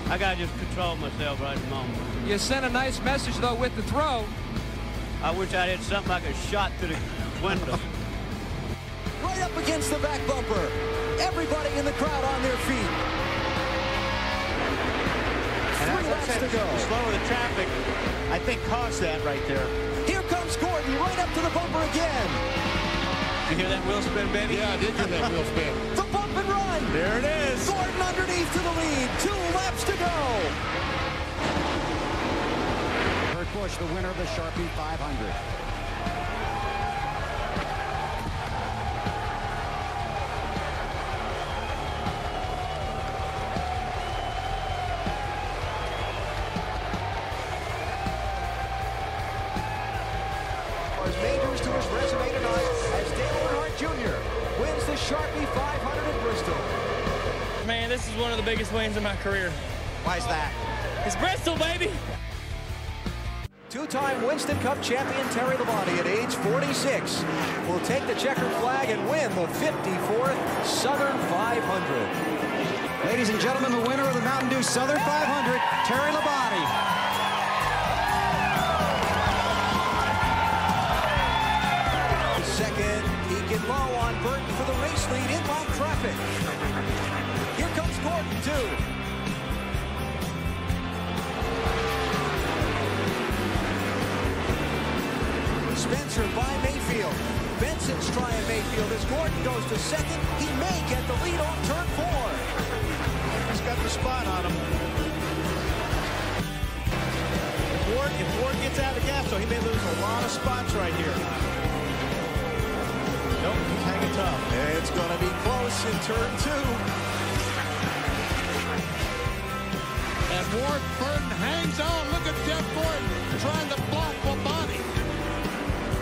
I got to just control myself right at the moment. You sent a nice message, though, with the throw. I wish I had something like a shot through the window. Right up against the back bumper. Everybody in the crowd on their feet. And 3 laps to go. Slower the traffic, I think, caused that right there. Here comes Gordon, right up to the bumper again. You hear that wheel spin, baby? Yeah, I did hear that wheel spin. The bump and run. There it is. Gordon underneath to the lead. 2 laps to go. Kurt Busch, the winner of the Sharpie 500. Majors to his resume tonight as Dale Earnhardt Jr. wins the Sharpie 500 at Bristol. Man, this is one of the biggest wins of my career. Why's that? It's Bristol, baby! 2-time Winston Cup champion Terry Labonte at age 46 will take the checkered flag and win the 54th Southern 500. Ladies and gentlemen, the winner of the Mountain Dew Southern 500, Terry Labonte. Second, peeking low on Burton for the race lead. Inbound traffic. Here comes Gordon, too. Spencer by Mayfield. Benson's trying Mayfield as Gordon goes to second. He may get the lead on turn 4. He's got the spot on him. If Ward gets out of gas, so he may lose a lot of spots right here. Nope, he's hanging tough. It's going to be close in turn 2. And Ward Burton hangs on. Look at Jeff Gordon trying to block Labonte.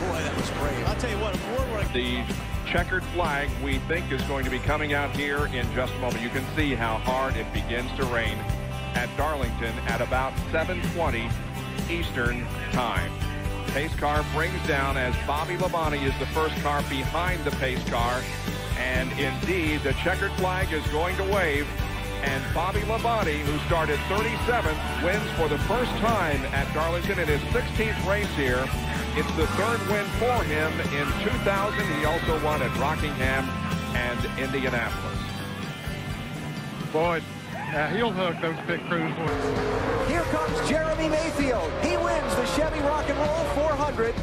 Boy, that was brave. tell you what, the checkered flag we think is going to be coming out here in just a moment. You can see how hard it begins to rain at Darlington at about 7:20 Eastern time. Pace car brings down as Bobby Labonte is the first car behind the pace car. And indeed, the checkered flag is going to wave. And Bobby Labonte, who started 37th, wins for the first time at Darlington in his 16th race here. It's the third win for him in 2000. He also won at Rockingham and Indianapolis. Boy, he'll hook those pit crews. Here comes Jeremy Mayfield. He wins the Chevy Rock and Roll 400.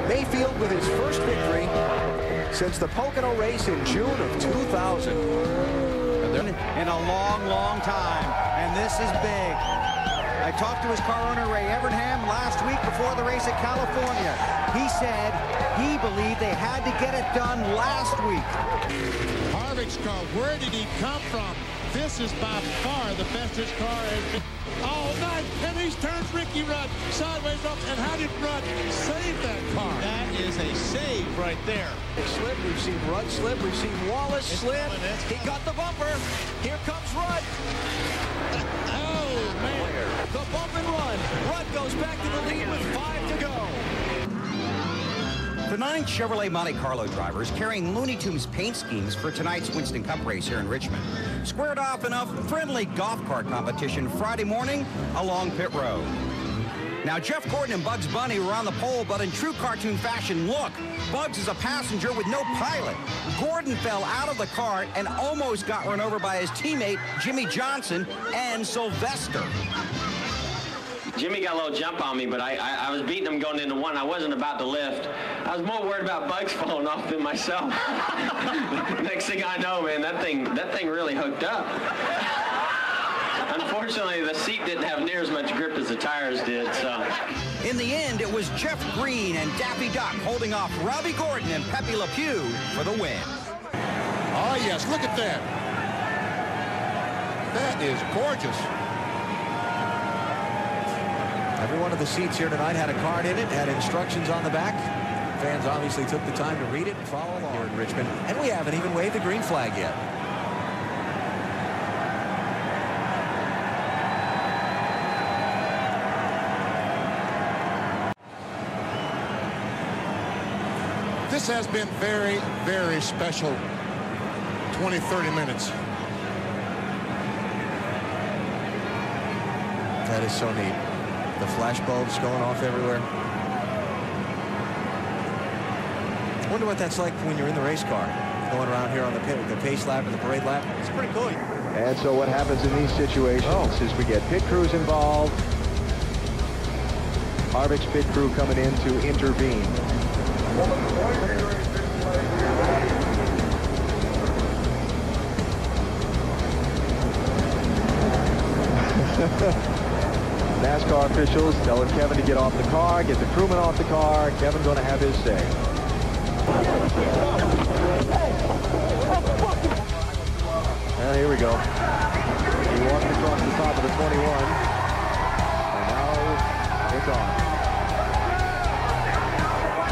Mayfield with his first victory since the Pocono race in June of 2000. In a long, long time, and this is big. I talked to his car owner, Ray Evernham, last week before the race at California. He said he believed they had to get it done last week. Harvick's car, where did he come from? This is by far the best his car has been all night. And these turns, Ricky Rudd sideways up. And how did Rudd save that car? That is a save right there. Slip, we've seen Rudd slip, we've seen Wallace slip. He got the bumper. Here comes Rudd. Oh, man. The bump and run. Rudd goes back to the lead with 5 to go. The 9 Chevrolet Monte Carlo drivers carrying Looney Tunes paint schemes for tonight's Winston Cup race here in Richmond squared off in a friendly golf cart competition Friday morning along pit road. Now, Jeff Gordon and Bugs Bunny were on the pole, but in true cartoon fashion, look, Bugs is a passenger with no pilot. Gordon fell out of the cart and almost got run over by his teammate, Jimmy Johnson, and Sylvester. Jimmy got a little jump on me, but I was beating him going into one. I wasn't about to lift. I was more worried about Bugs falling off than myself. Next thing I know, man, that thing really hooked up. Unfortunately, the seat didn't have near as much grip as the tires did, so. In the end, it was Jeff Green and Daffy Duck holding off Robbie Gordon and Pepe Le Pew for the win. Oh, yes, look at that. That is gorgeous. Every one of the seats here tonight had a card in it, had instructions on the back. Fans obviously took the time to read it and follow along here in Richmond. And we haven't even waved the green flag yet. This has been very, very special 20, 30 minutes. That is so neat. The flash bulbs going off everywhere. I wonder what that's like when you're in the race car, going around here on the pace lap and the parade lap. It's pretty cool. And so what happens in these situations is we get pit crews involved. Harvick's pit crew coming in to intervene. NASCAR officials telling Kevin to get off the car, get the crewman off the car. Kevin going to have his say. Well, here we go. He walked across the top of the 21. And now it's on.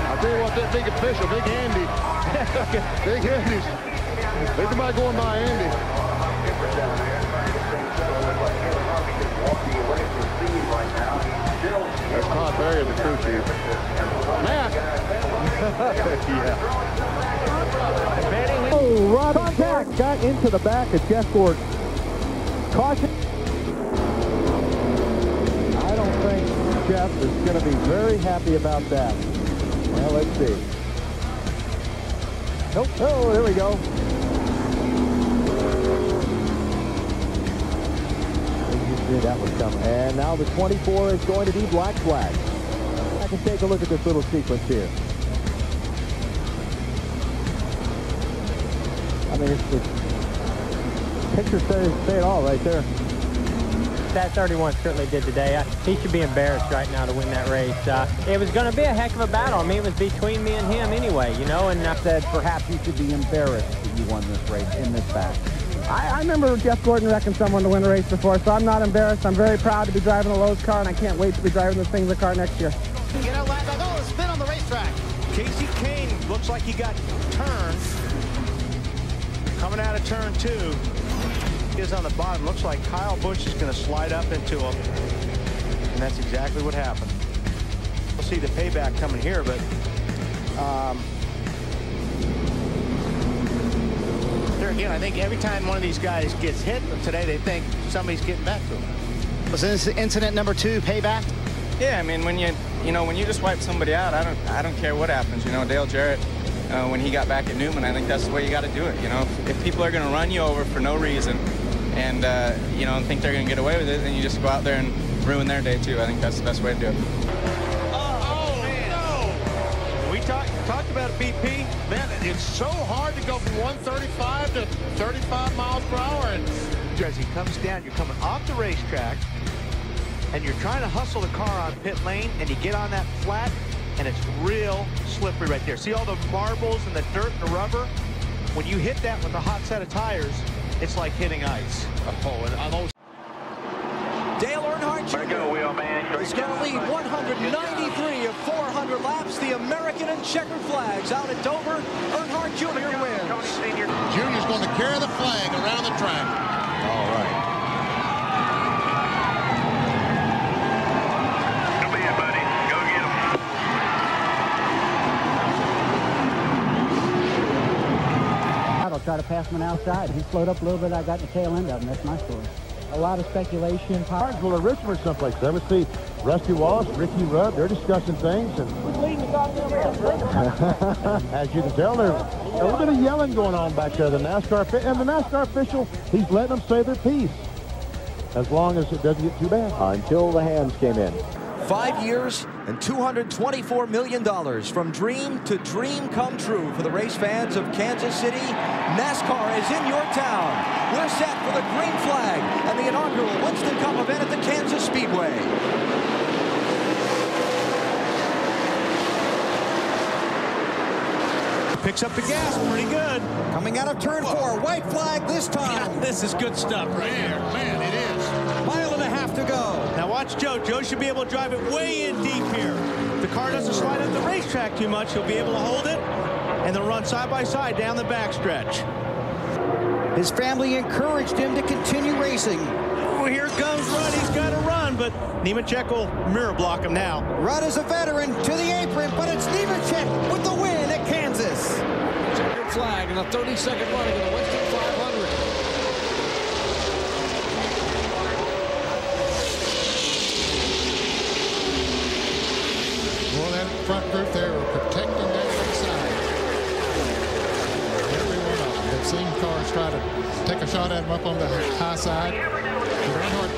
I'll tell you what, that big official, Big Andy. Big Andy's. There's somebody going by Andy. That's Todd Berry, the crew chief. Matt. Yeah. Oh, Robbie Jack got into the back of Jeff Gordon. Caution. I don't think Jeff is going to be very happy about that. Well, let's see. Nope. Oh, there we go. That was coming. And now the 24 is going to be black flag. I can take a look at this little sequence here. I mean, it's picture say it all right there. That 31 certainly did today. He should be embarrassed right now to win that race. It was going to be a heck of a battle. I mean, it was between me and him anyway, you know. And I said perhaps you should be embarrassed that you won this race in this battle. I remember Jeff Gordon wrecking someone to win a race before, so I'm not embarrassed. I'm very proud to be driving a Lowe's car, and I can't wait to be driving this thing in the car next year. Get out lap back. Oh, a spin on the racetrack. Casey Kane looks like he got turned. Coming out of turn 2. He is on the bottom. Looks like Kyle Busch is going to slide up into him. And that's exactly what happened. We'll see the payback coming here, but there again, I think every time one of these guys gets hit today, they think somebody's getting back to them. Was this incident number 2 payback? Yeah, I mean, when you just wipe somebody out, I don't care what happens. You know, Dale Jarrett, when he got back at Newman, I think that's the way you got to do it. You know, if people are going to run you over for no reason, and you know, think they're going to get away with it, then you just go out there and ruin their day too. I think that's the best way to do it. Oh man! No. We talked about BP. Man, it's so hard to go from 135 to 35 miles per hour. And as he comes down, you're coming off the racetrack, and you're trying to hustle the car on pit lane, and you get on that flat, and it's real slippery right there. See all the marbles and the dirt and the rubber? When you hit that with a hot set of tires, it's like hitting ice. oh, and on those. Dale Earnhardt Jr. is going to lead 193 of 400 laps. The American and checkered flags out at Dover. Earnhardt Jr. wins. Junior's going to carry the flag around the track. All right. Come in, buddy. Go get him. I'll try to pass him outside. He slowed up a little bit. I got the tail end of him. That's my story. A lot of speculation. Well, the Richmond someplace. There we see Rusty Wallace, Ricky Rudd. They're discussing things, and as you can tell, there's a little bit of yelling going on back there. The NASCAR official, he's letting them say their piece, as long as it doesn't get too bad. Until the hands came in. 5 years and $224 million from dream to dream come true for the race fans of Kansas City. NASCAR is in your town. We're set for the green flag and the inaugural Winston Cup event at the Kansas Speedway. Picks up the gas pretty good. Coming out of turn 4, white flag this time. This is good stuff right here. Man, it is. Mile and a half to go. Now watch Joe. Joe should be able to drive it way in deep here. If the car doesn't slide up the racetrack too much, he'll be able to hold it, and they'll run side by side down the backstretch. His family encouraged him to continue racing. Oh, here comes Rudd. He's got to run, but Nemechek will mirror block him now. Rudd is a veteran to the apron, but it's Nemechek with the win at Kansas. Checkered flag and a 30-second run in the Winston 500. Well, that front group there are protecting that inside. Every one of them. They've seen cars try to take a shot at him up on the high side. Did Earnhardt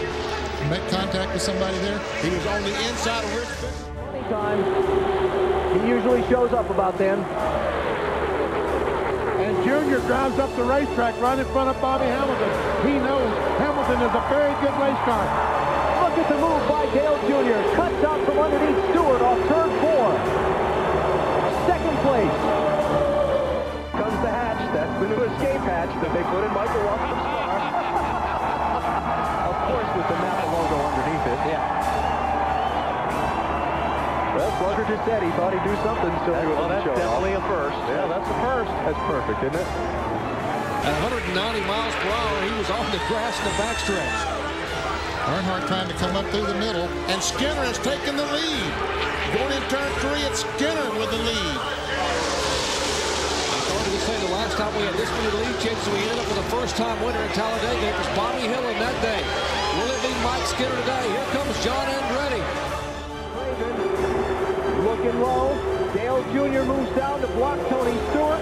make contact with somebody there? He was on the inside of Rich. Anytime. He usually shows up about then. And Junior drives up the racetrack right in front of Bobby Hamilton. He knows Hamilton is a very good race car. Look at the move by Dale Jr. Cuts out from underneath Stewart off turn 4. Second place. Comes the hatch. That's the new escape hatch that they put in Michael Walkerson's car. Of course, with the Napa logo underneath it. Yeah. Well, Slugger just said he thought he'd do something. So that's definitely a first. Yeah, that's a first. That's perfect, isn't it? At 190 miles per hour, he was on the grass in the backstretch. Earnhardt trying to come up through the middle, and Skinner has taken the lead. Going in turn 3, it's Skinner with the lead. I started to say the last time we had this many lead changes, we ended up with a first-time winner in Talladega. It was Bobby Hillin that day. Will it be Mike Skinner today? Here comes John Andretti. Looking low. Dale Jr. moves down to block Tony Stewart.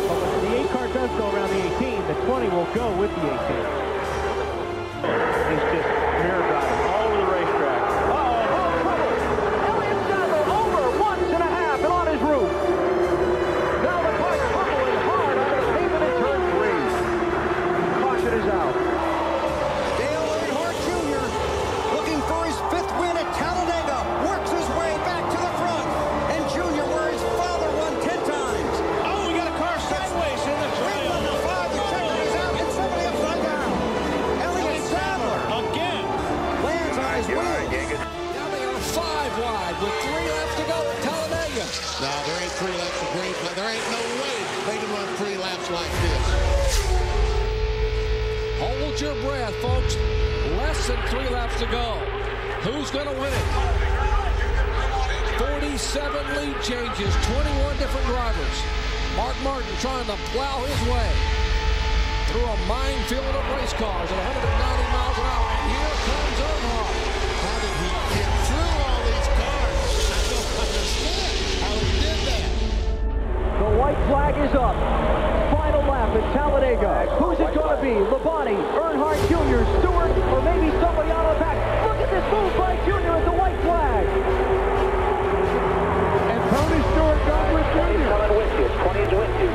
But the 8 car does go around the 18. The 20 will go with the 18. He's just mirror driving all over the racetrack. Uh-oh, trouble. Elliott Sadler over 1.5 and on his roof. Now the car's tumbling hard on the pavement in turn 3. Caution is out. Dale Earnhardt Jr. looking for his 5th win at Talladega. Works his way back to the front. And Jr., where his father won 10 times. Oh, we got a car sideways in the trail. Number 5, the checker is out and somebody upside down. Elliott Sadler. Again. wide with 3 laps to go at Talladega. No, there ain't 3 laps of green flag. There ain't no way they can run 3 laps like this. Hold your breath, folks. Less than 3 laps to go. Who's going to win it? 47 lead changes, 21 different drivers. Mark Martin trying to plow his way through a minefield of race cars at 190 miles an hour. And here comes Earnhardt. How did he get through all these cars? I don't understand how he did that. The white flag is up. Final lap at Talladega. Who's it going to be? Labonte, Earnhardt Jr., Stewart, or maybe somebody out of the back? Look at this move by Jr. at the white flag. And Tony Stewart goes with Jr. Coming with you. 20's with you.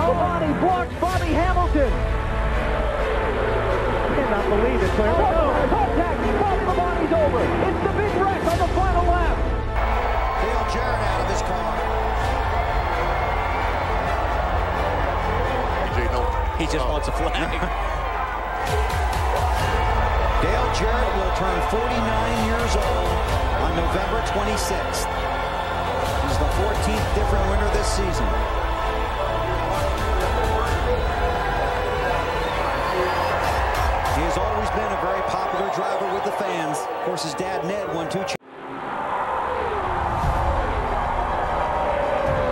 Labonte blocks Bobby Hamilton. Cannot believe it, Claire. Oh, contact. Bobby Labonte's over. It's the big wreck on the final lap. Dale Jarrett out of his car. He just wants a flag. Dale Jarrett will turn 49 years old on November 26th. He's the 14th different winner this season. He has always been a very popular driver with the fans. Of course, his dad, Ned, won 2 championships.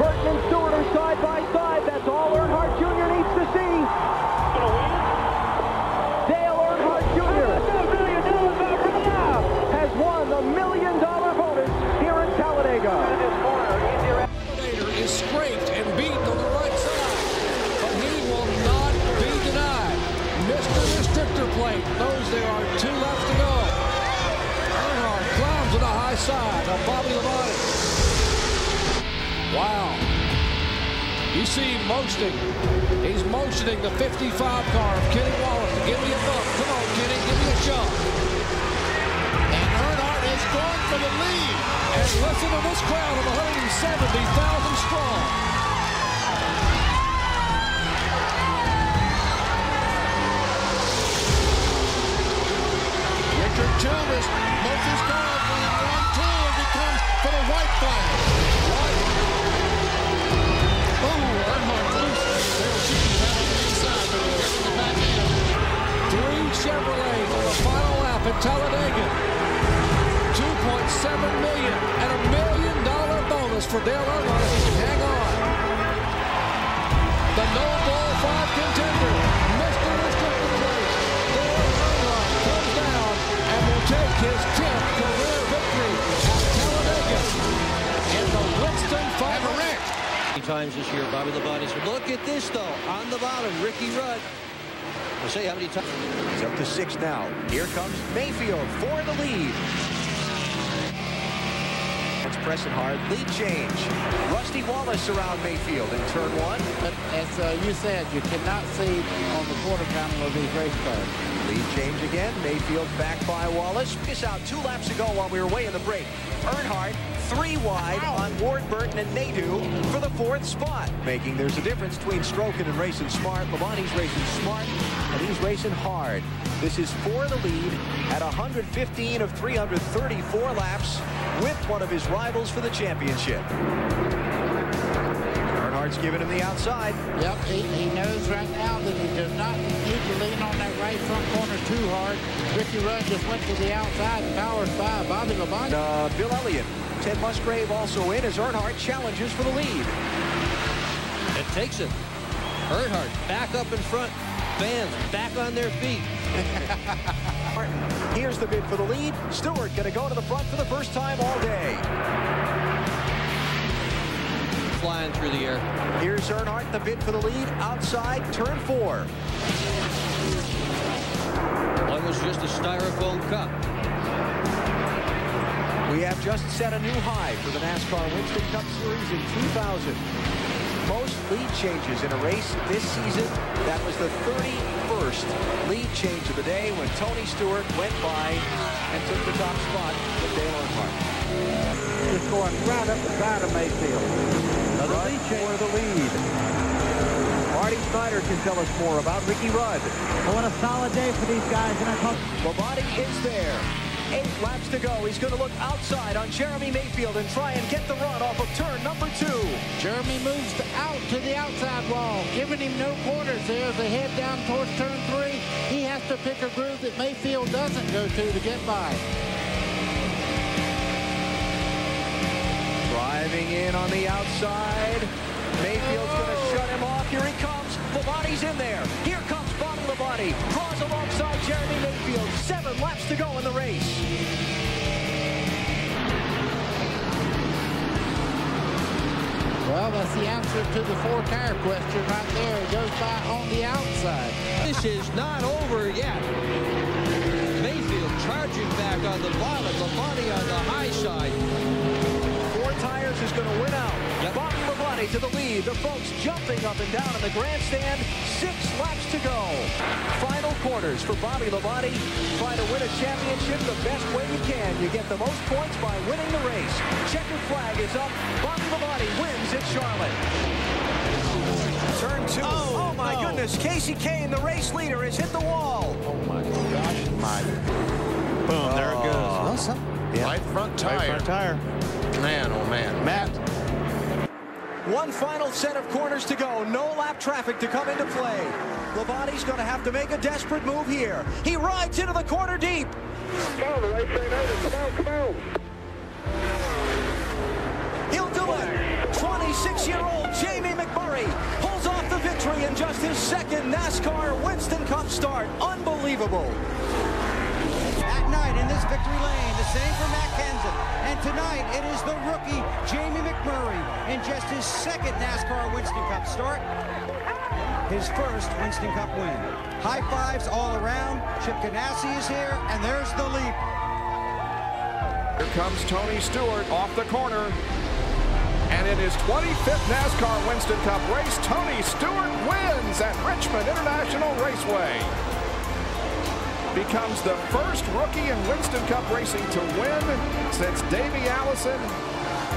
Burton and Stewart are side by side. That's all Earnhardt Jr. needs to see. Dale Earnhardt Jr. has won the $1 million bonus here in Talladega. Is scraped and beaten on the right side, but he will not be denied. Mr. Restrictor Plate knows there are 2 laps to go. Earnhardt climbs to the high side of Bobby Labonte. Wow. You see him motioning. He's motioning the 55 car of Kenny Wallace to give me a bump. Come on, Kenny, give me a shot. And Earnhardt is going for the lead. And listen to this crowd of 170,000 strong. Richard Childress moves his car up in 1-2 as he comes for the white flag. Earnhardt loose. They'll shoot him out on the inside, but he'll get to the back end. 3 Chevrolet on the final lap at Talladega. $2.7 million and $1 million bonus for Dale Earnhardt if he can hang on. The no ball 5 contender, Mr. Restricted Race, Dale Earnhardt comes down and will take his 10th career victory at Talladega in the Winston 500. Times this year, Bobby Labonte said, look at this though, on the bottom, Ricky Rudd. We'll see how many times. He's up to 6 now. Here comes Mayfield for the lead. That's pressing hard. Lead change. Rusty Wallace around Mayfield in turn 1. But as you said, you cannot see on the quarter panel of these race cars. Lead change again. Mayfield back by Wallace. This out 2 laps ago while we were way in the break. Earnhardt 3 wide on Ward Burton and Nadeau for the 4th spot. Making there's a difference between stroking and racing smart. Labonte's racing smart, and he's racing hard. This is for the lead at 115 of 334 laps with one of his rivals for the championship. Earnhardt's giving him the outside. Yep, he knows right now that he does not need to lean on that right front corner too hard. Ricky Rudd just went to the outside and powers by Bobby Labonte. Bill Elliott. Ted Musgrave also in as Earnhardt challenges for the lead. It takes it. Earnhardt back up in front. Fans back on their feet. Martin, here's the bid for the lead. Stewart going to go to the front for the first time all day. Flying through the air. Here's Earnhardt, the bid for the lead. Outside, turn 4. One was just a styrofoam cup. We have just set a new high for the NASCAR Winston Cup Series in 2000. Most lead changes in a race this season. That was the 31st lead change of the day when Tony Stewart went by and took the top spot with Dale Earnhardt. Just going right up the side of Mayfield. Another lead change for the lead. Marty Snyder can tell us more about Ricky Rudd. Well, what a solid day for these guys. And Labonte is there. 8 laps to go. He's going to look outside on Jeremy Mayfield and try and get the run off of turn number 2. Jeremy moves out to the outside wall, giving him no quarters there as they head down towards turn 3. He has to pick a groove that Mayfield doesn't go to get by. Driving in on the outside. Mayfield's going to shut him off. Here he comes. Labonte's in there. Here comes Bobby Labonte. Draws alongside Jeremy Mayfield. 7 laps to go in the race. Well, that's the answer to the 4-tire question right there. It goes by on the outside. This is not over yet. Mayfield charging back on the violet. Labonte on the high side. 4 tires is going to win out. Yep. Bobby Labonte to the lead. The folks jumping up and down in the grandstand. 6 laps to go. Final corners for Bobby Labonte. Try to win a championship the best way you can. You get the most points by winning the race. Checkered flag is up. Bobby Labonte wins at Charlotte. Turn 2. Oh my goodness. Casey Kane, the race leader, has hit the wall. Oh my gosh. Boom, there it goes. Well, yeah. Right front tire. Right front tire. Man, oh man. Matt. One final set of corners to go. No lap traffic to come into play. Labonte's going to have to make a desperate move here. He rides into the corner deep. Come on, the race ain't over. Come on, come on. He'll do it. 26-year-old Jamie McMurray pulls off the victory in just his 2nd NASCAR Winston Cup start. Unbelievable. At night in this victory lane, the same for Matt Kenseth. And tonight, it is the rookie, Jamie McMurray, in just his 2nd NASCAR Winston Cup start. His 1st Winston Cup win. High fives all around. Chip Ganassi is here, and there's the leap. Here comes Tony Stewart off the corner. And in his 25th NASCAR Winston Cup race, Tony Stewart wins at Richmond International Raceway. Becomes the first rookie in Winston Cup racing to win since Davey Allison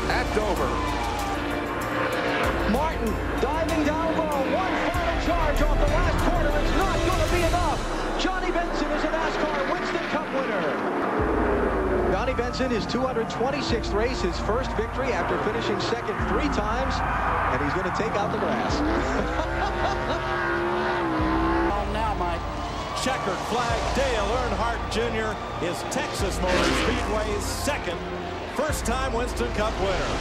at Dover. Martin diving down low. One final charge off the last corner. It's not going to be enough. Johnny Benson is a NASCAR Winston Cup winner. Johnny Benson, his 226th race, his first victory after finishing 2nd 3 times, and he's going to take out the grass. On now, Mike. Checkered flag. Dale Earnhardt Jr. is Texas Motor Speedway's 2nd first-time Winston Cup winner.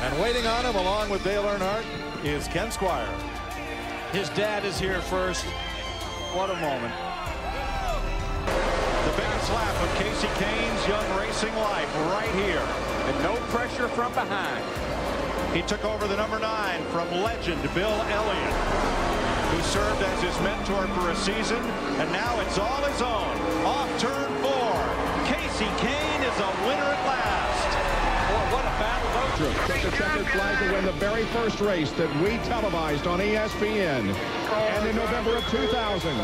And waiting on him, along with Dale Earnhardt, is Ken Squire. His dad is here first. What a moment. The biggest lap of Casey Kane's young racing life right here. And no pressure from behind. He took over the number 9 from legend Bill Elliott, who served as his mentor for a season, and now it's all his own. Off turn 4. Casey Kane is a winner at last. Boy, what a battle those. Took the checkered flag to win the very first race that we televised on ESPN. And in November of 2000,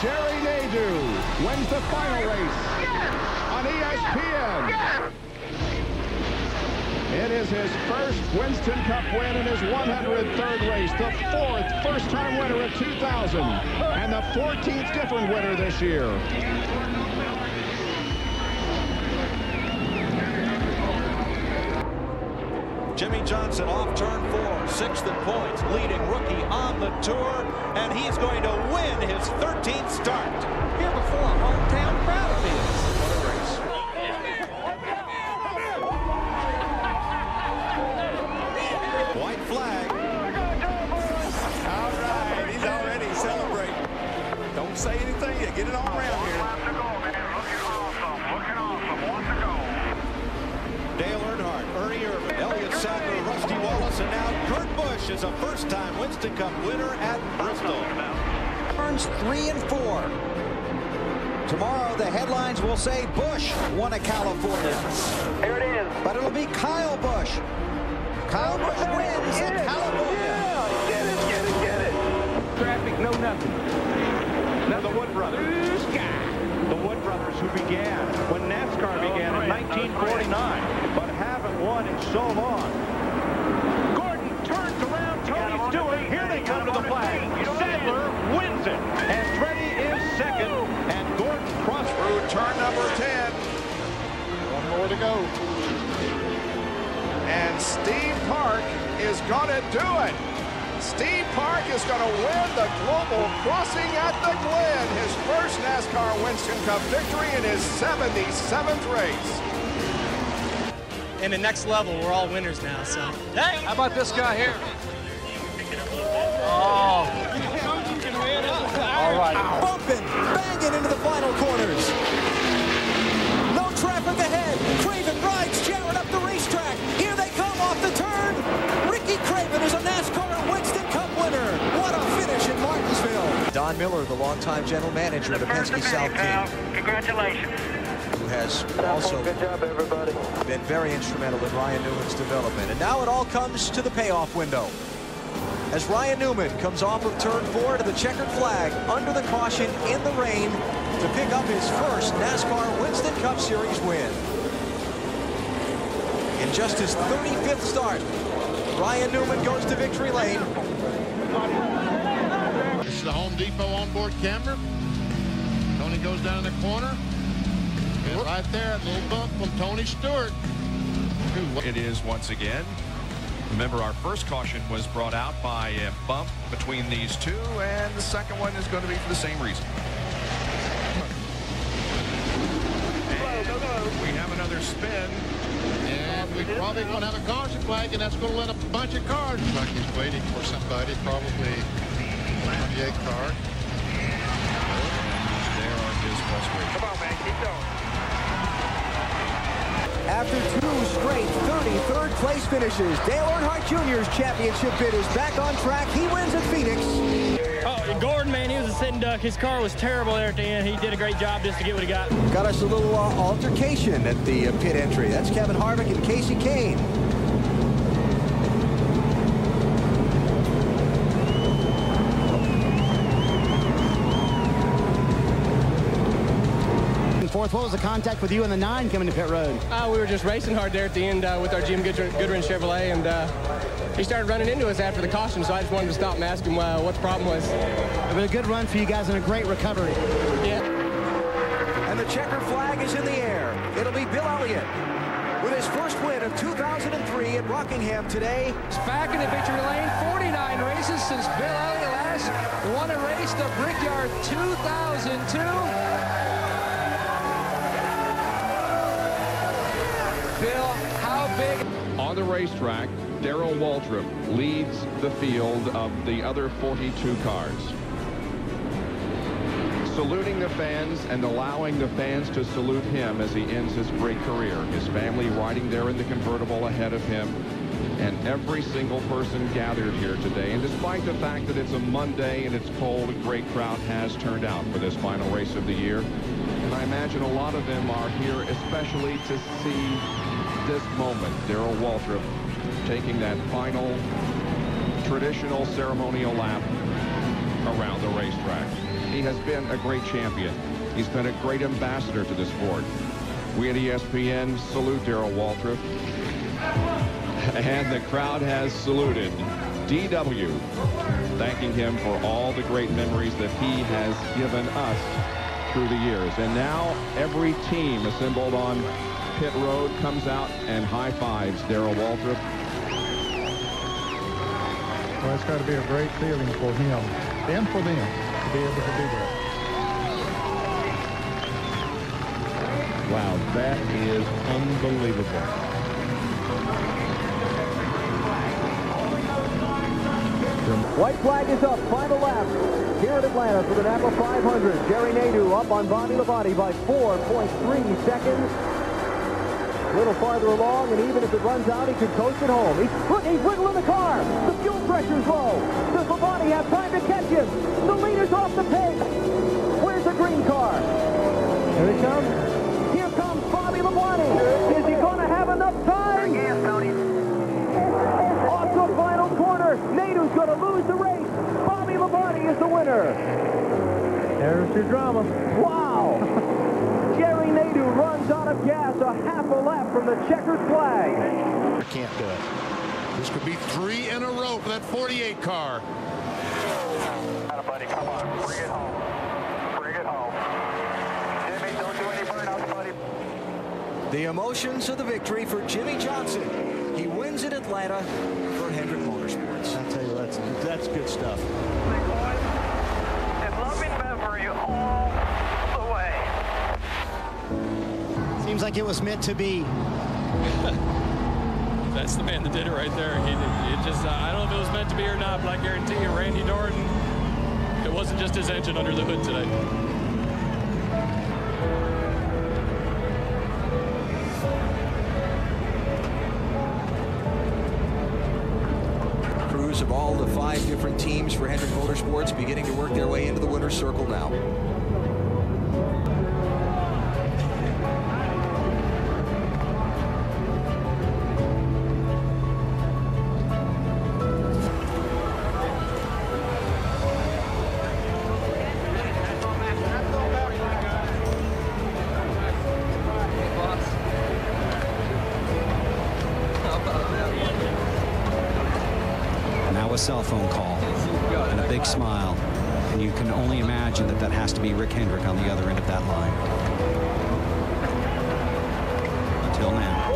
Jerry Nadeau wins the final race on ESPN. It is his first Winston Cup win in his 103rd race, the 4th first-time winner of 2000, and the 14th different winner this year. Jimmy Johnson off turn 4, 6th in points, leading rookie on the tour, and he's going to win his 13th start. Here before, hometown crowd of his. What a race. White flag. All right, he's already celebrating. Don't say anything yet. Get it all around here. Dale Earnhardt, Ernie Irvin, Elliott Sadler, Rusty Wallace, and now Kurt Busch is a first-time Winston Cup winner at Bristol. Turns 3 and 4. Tomorrow, the headlines will say Busch won at California. Here it is. But it'll be Kyle Busch. Kyle Busch wins at California. Yeah, get it. Traffic, no nothing. Now the Wood Brothers. The Wood Brothers who began when NASCAR began in 1949, but haven't won in so long. Gordon turns around Tony Stewart. Here they come to the flag. Sadler wins it. Andretti is 2nd. going to do it. Steve Park is going to win the Global Crossing at the Glen. His first NASCAR Winston Cup victory in his 77th race. In the next level, we're all winners now, so. Hey, how about this guy here? Oh. All right. Bumping, banging into the final corners. No traffic ahead. Craven rides Jarrett up the racetrack. Here they come off the turn. Ricky Craven is a NASCAR Winston Cup winner. What a finish in Martinsville. Don Miller, the longtime general manager of the Penske South team. Congratulations. Who has also good job, everybody. Been very instrumental in Ryan Newman's development. And now it all comes to the payoff window. As Ryan Newman comes off of turn 4 to the checkered flag under the caution in the rain to pick up his first NASCAR Winston Cup Series win. In just his 35th start, Ryan Newman goes to victory lane. This is the Home Depot onboard camera. Tony goes down in the corner. And right there, a little bump from Tony Stewart. It is once again. Remember, our first caution was brought out by a bump between these two, and the second one is going to be for the same reason. And we have another spin. And we probably going to have a caution flag, and that's going to let a bunch of cars. Looks like he's waiting for somebody, probably 28 car. There are his frustrations. Come on, man, keep going. After 2 straight 33rd place finishes, Dale Earnhardt Jr.'s championship bid is back on track. He wins at Phoenix. Oh, Gordon, man, he was a sitting duck. His car was terrible there at the end. He did a great job just to get what he got. Got us a little altercation at the pit entry. That's Kevin Harvick and Casey Kane. Fourth, what was the contact with you and the 9 coming to pit road? We were just racing hard there at the end with our Jim Goodwin Chevrolet, and he started running into us after the caution, so I just wanted to stop and ask him what the problem was. It was a good run for you guys and a great recovery. Yeah. And the checker flag is in the air. It'll be Bill Elliott with his first win of 2003 at Rockingham today. He's back in the victory lane. 49 races since Bill Elliott last won a race, the Brickyard 2002. Bill, how big? On the racetrack, Darrell Waltrip leads the field of the other 42 cars. Saluting the fans and allowing the fans to salute him as he ends his great career. His family riding there in the convertible ahead of him. And every single person gathered here today. And despite the fact that it's a Monday and it's cold, a great crowd has turned out for this final race of the year. And I imagine a lot of them are here especially to see this moment. Darrell Waltrip taking that final traditional ceremonial lap around the racetrack. He has been a great champion. He's been a great ambassador to the sport. We at ESPN salute Darrell Waltrip. And the crowd has saluted DW, thanking him for all the great memories that he has given us through the years. And now every team assembled on pit road comes out and high-fives Darrell Waltrip. Well, it's got to be a great feeling for him and for them to be able to do that. Wow, that is unbelievable. White flag is up, final lap here at Atlanta for the Napa 500. Jerry Nadeau up on Bobby Labonte by 4.3 seconds. A little farther along, and even if it runs out, he could coast it home. He's wiggling the car. The fuel pressure's low. Does Labonte have time to catch him? The leader's off the pace. Where's the green car? Here he comes. Here comes Bobby Labonte. Is he going to have enough time? Yes, Tony. Off the final corner. Nadeau's going to lose the race. Bobby Labonte is the winner. There's your drama. Wow. Jerry Nadeau runs out of gas a half a lap from the checkered flag. I can't do it. This could be 3 in a row for that 48 car. Buddy, come on, bring it home. Bring it home. Jimmy, don't do any burnouts, buddy. The emotions of the victory for Jimmy Johnson. He wins in Atlanta for Hendrick Motor. That's good stuff. And loving memory all the way. Seems like it was meant to be. That's the man that did it right there. It just, I don't know if it was meant to be or not, but I guarantee you, Randy Norton, it wasn't just his engine under the hood today. Crews of all the 5 different teams for Hendrick Motorsports beginning to work their way into the winner's circle now. A cell phone call and a big smile, and you can only imagine that that has to be Rick Hendrick on the other end of that line. Until now.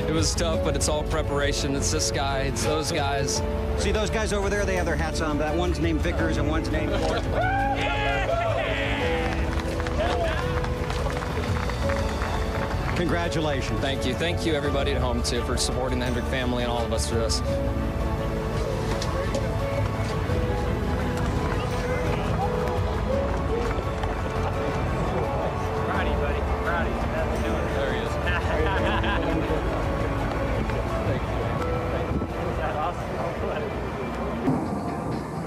It was tough, but it's all preparation. It's this guy, it's those guys. See those guys over there? They have their hats on. That one's named Vickers and one's named Ford. Congratulations. Thank you. Thank you, everybody at home, too, for supporting the Hendrick family and all of us through this. Rowdy, buddy. Rowdy. That's what doing. There he is.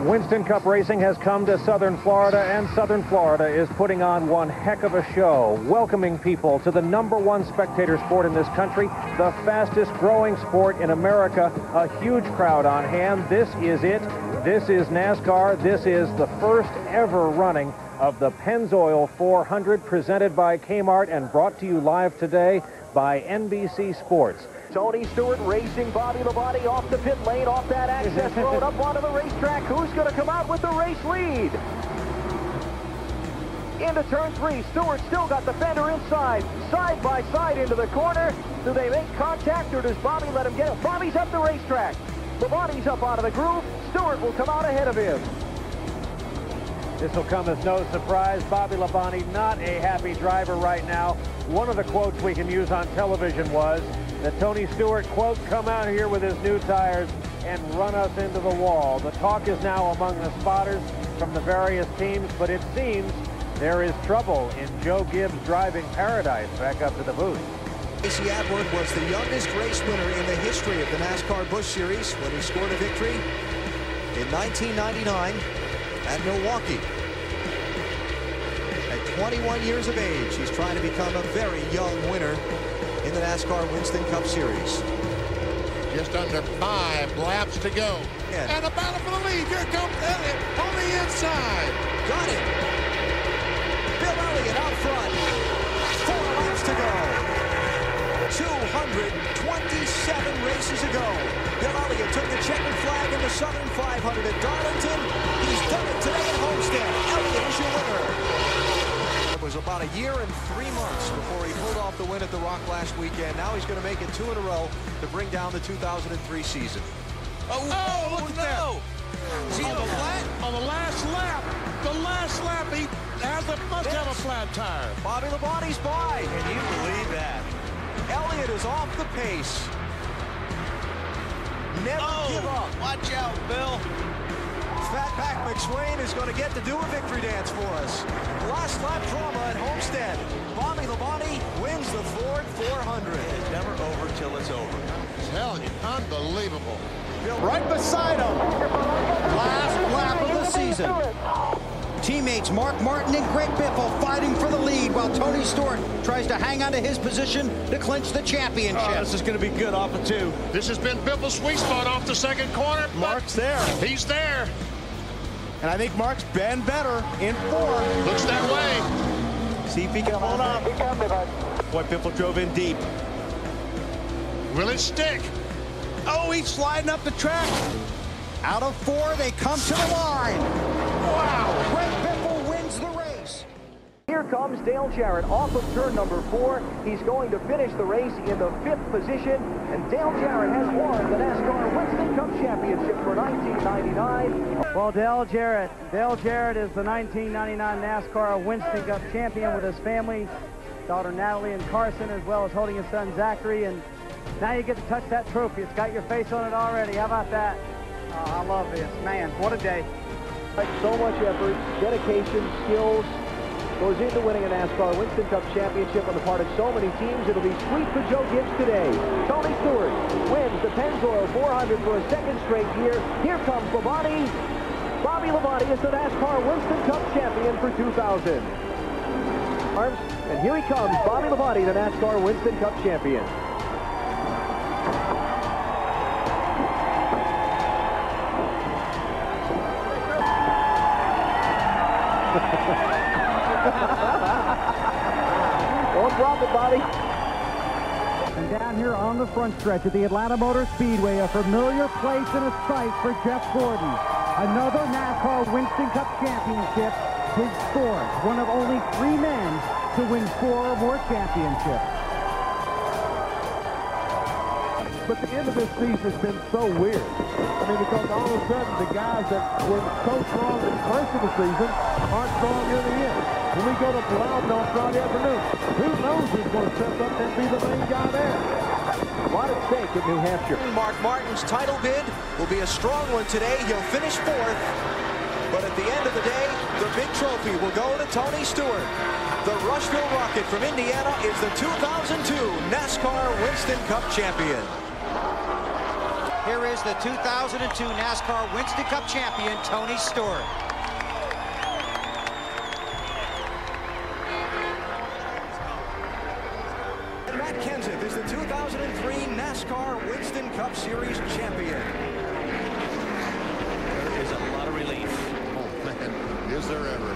Winston Cup Racing has come to Southern Florida, and Southern Florida is putting on one heck of a show, welcoming people to the #1 spectator sport in this country, the fastest growing sport in America, a huge crowd on hand. This is it. This is NASCAR. This is the first ever running of the Pennzoil 400, presented by Kmart and brought to you live today by NBC Sports. Tony Stewart racing Bobby Labonte off the pit lane, off that access road, up onto the racetrack. Who's going to come out with the race lead? Into turn 3, Stewart still got the fender inside, side by side into the corner. Do they make contact, or does Bobby let him get it? Bobby's up the racetrack. Labonte's up out of the groove. Stewart will come out ahead of him. This will come as no surprise. Bobby Labonte, not a happy driver right now. One of the quotes we can use on television was that Tony Stewart, quote, come out here with his new tires and run us into the wall. The talk is now among the spotters from the various teams, but it seems there is trouble in Joe Gibbs' driving paradise. Back up to the booth. Casey Atwood was the youngest race winner in the history of the NASCAR Busch Series when he scored a victory in 1999 at Milwaukee. At 21 years of age, he's trying to become a very young winner in the NASCAR Winston Cup Series. Just under 5 laps to go. Yeah. And a battle for the lead. Here comes Elliott on the inside. Got it. Bill Elliott out front. 4 laps to go. 227 races ago. Bill Elliott took the checkered flag in the Southern 500 at Darlington. He's done it today at Homestead. Elliott is your winner. It was about a year and 3 months before he pulled off the win at the Rock last weekend. Now he's going to make it 2 in a row to bring down the 2003 season. Oh, look at that. Is he on the flat? On the last lap. The last lap, he must have a flat tire. Bobby Labonte's by. Can you believe that? Elliott is off the pace. Never give up. Watch out, Bill. Fatback McSwain is going to get to do a victory dance for us. Last lap drama at Homestead. Bobby Labonte wins the Ford 400. It's never over till it's over. Tell you, unbelievable. Right beside him. Last lap of the season. Teammates Mark Martin and Greg Biffle fighting for the lead while Tony Stewart tries to hang on to his position to clinch the championship. Oh, this is going to be good off of 2. This has been Biffle's sweet spot off the second corner. Mark's there. He's there. And I think Mark's been better in 4. Looks that way. See if he can hold on. Boy, Biffle drove in deep. Will it stick? Oh, he's sliding up the track. Out of 4, they come to the line. Wow. Greg Biffle wins the race. Here comes comes Dale Jarrett off of turn number 4. He's going to finish the race in the 5th position. And Dale Jarrett has won the NASCAR Winston Cup Championship for 1999. Well, Dale Jarrett is the 1999 NASCAR Winston Cup champion with his family, daughter Natalie and Carson, as well as holding his son Zachary. And now you get to touch that trophy. It's got your face on it already. How about that? Oh, I love this. Man, what a day. So much effort, dedication, skills goes into winning a NASCAR Winston Cup Championship on the part of so many teams. It'll be sweet for Joe Gibbs today. Tony Stewart wins the Pennzoil 400 for a second straight year. Here comes Labonte. Bobby Labonte is the NASCAR Winston Cup champion for 2000. And here he comes, Bobby Labonte, the NASCAR Winston Cup champion. Don't drop it, Bobby. And down here on the front stretch at the Atlanta Motor Speedway, a familiar place and a sight for Jeff Gordon. Another NASCAR Winston Cup championship, his fourth, one of only 3 men to win 4 or more championships. But the end of this season has been so weird. I mean, because all of a sudden the guys that were so strong in the first of the season aren't strong in the end. When we go to Loudon on Friday afternoon, who knows who's going to step up and be the main guy there? A lot at stake at New Hampshire. Mark Martin's title bid will be a strong one today. He'll finish 4th. But at the end of the day, the big trophy will go to Tony Stewart. The Rushville Rocket from Indiana is the 2002 NASCAR Winston Cup champion. Here is the 2002 NASCAR Winston Cup champion, Tony Stewart. And Matt Kenseth is the 2003 NASCAR Winston Cup Series champion. There is a lot of relief. Oh, man, is there ever.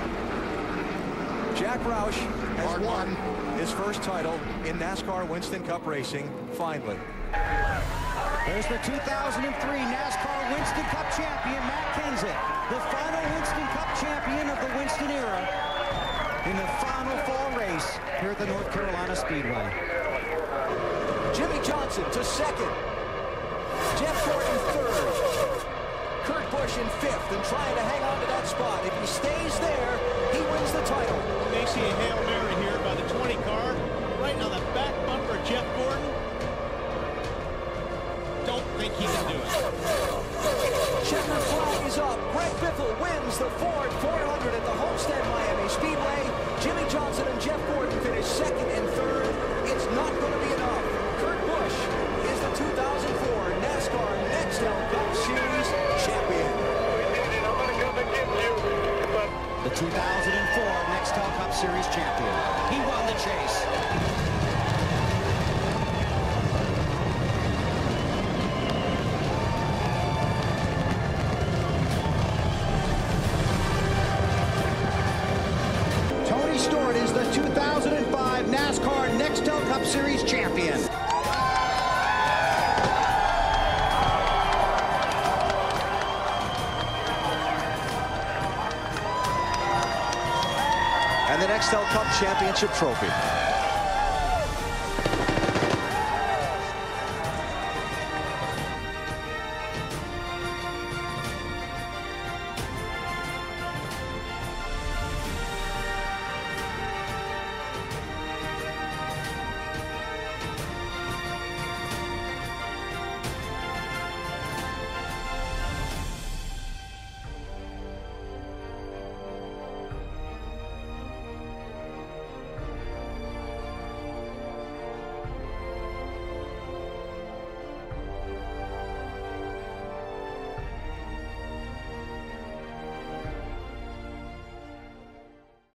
Jack Roush has won his first title in NASCAR Winston Cup racing, finally. There's the 2003 NASCAR Winston Cup champion, Matt Kenseth, the final Winston Cup champion of the Winston era in the final fall race here at the North Carolina Speedway. Jimmy Johnson to 2nd. Jeff Gordon 3rd. Kurt Busch in 5th and trying to hang on to that spot. If he stays there, he wins the title. They see a Hail Mary here by the 20 car, right on the back bumper of Jeff Gordon. Don't think he can do it. Checker flag is up. Greg Biffle wins the Ford 400 at the Homestead Miami Speedway. Jimmy Johnson and Jeff Gordon finish 2nd and 3rd. It's not going to be enough. Kurt Busch is the 2004 NASCAR Nextel Cup Series champion. The 2004 Nextel Cup Series champion. He won the chase. Tony Stewart is the 2005 NASCAR Nextel Cup Series champion. And the Nextel Cup Championship trophy.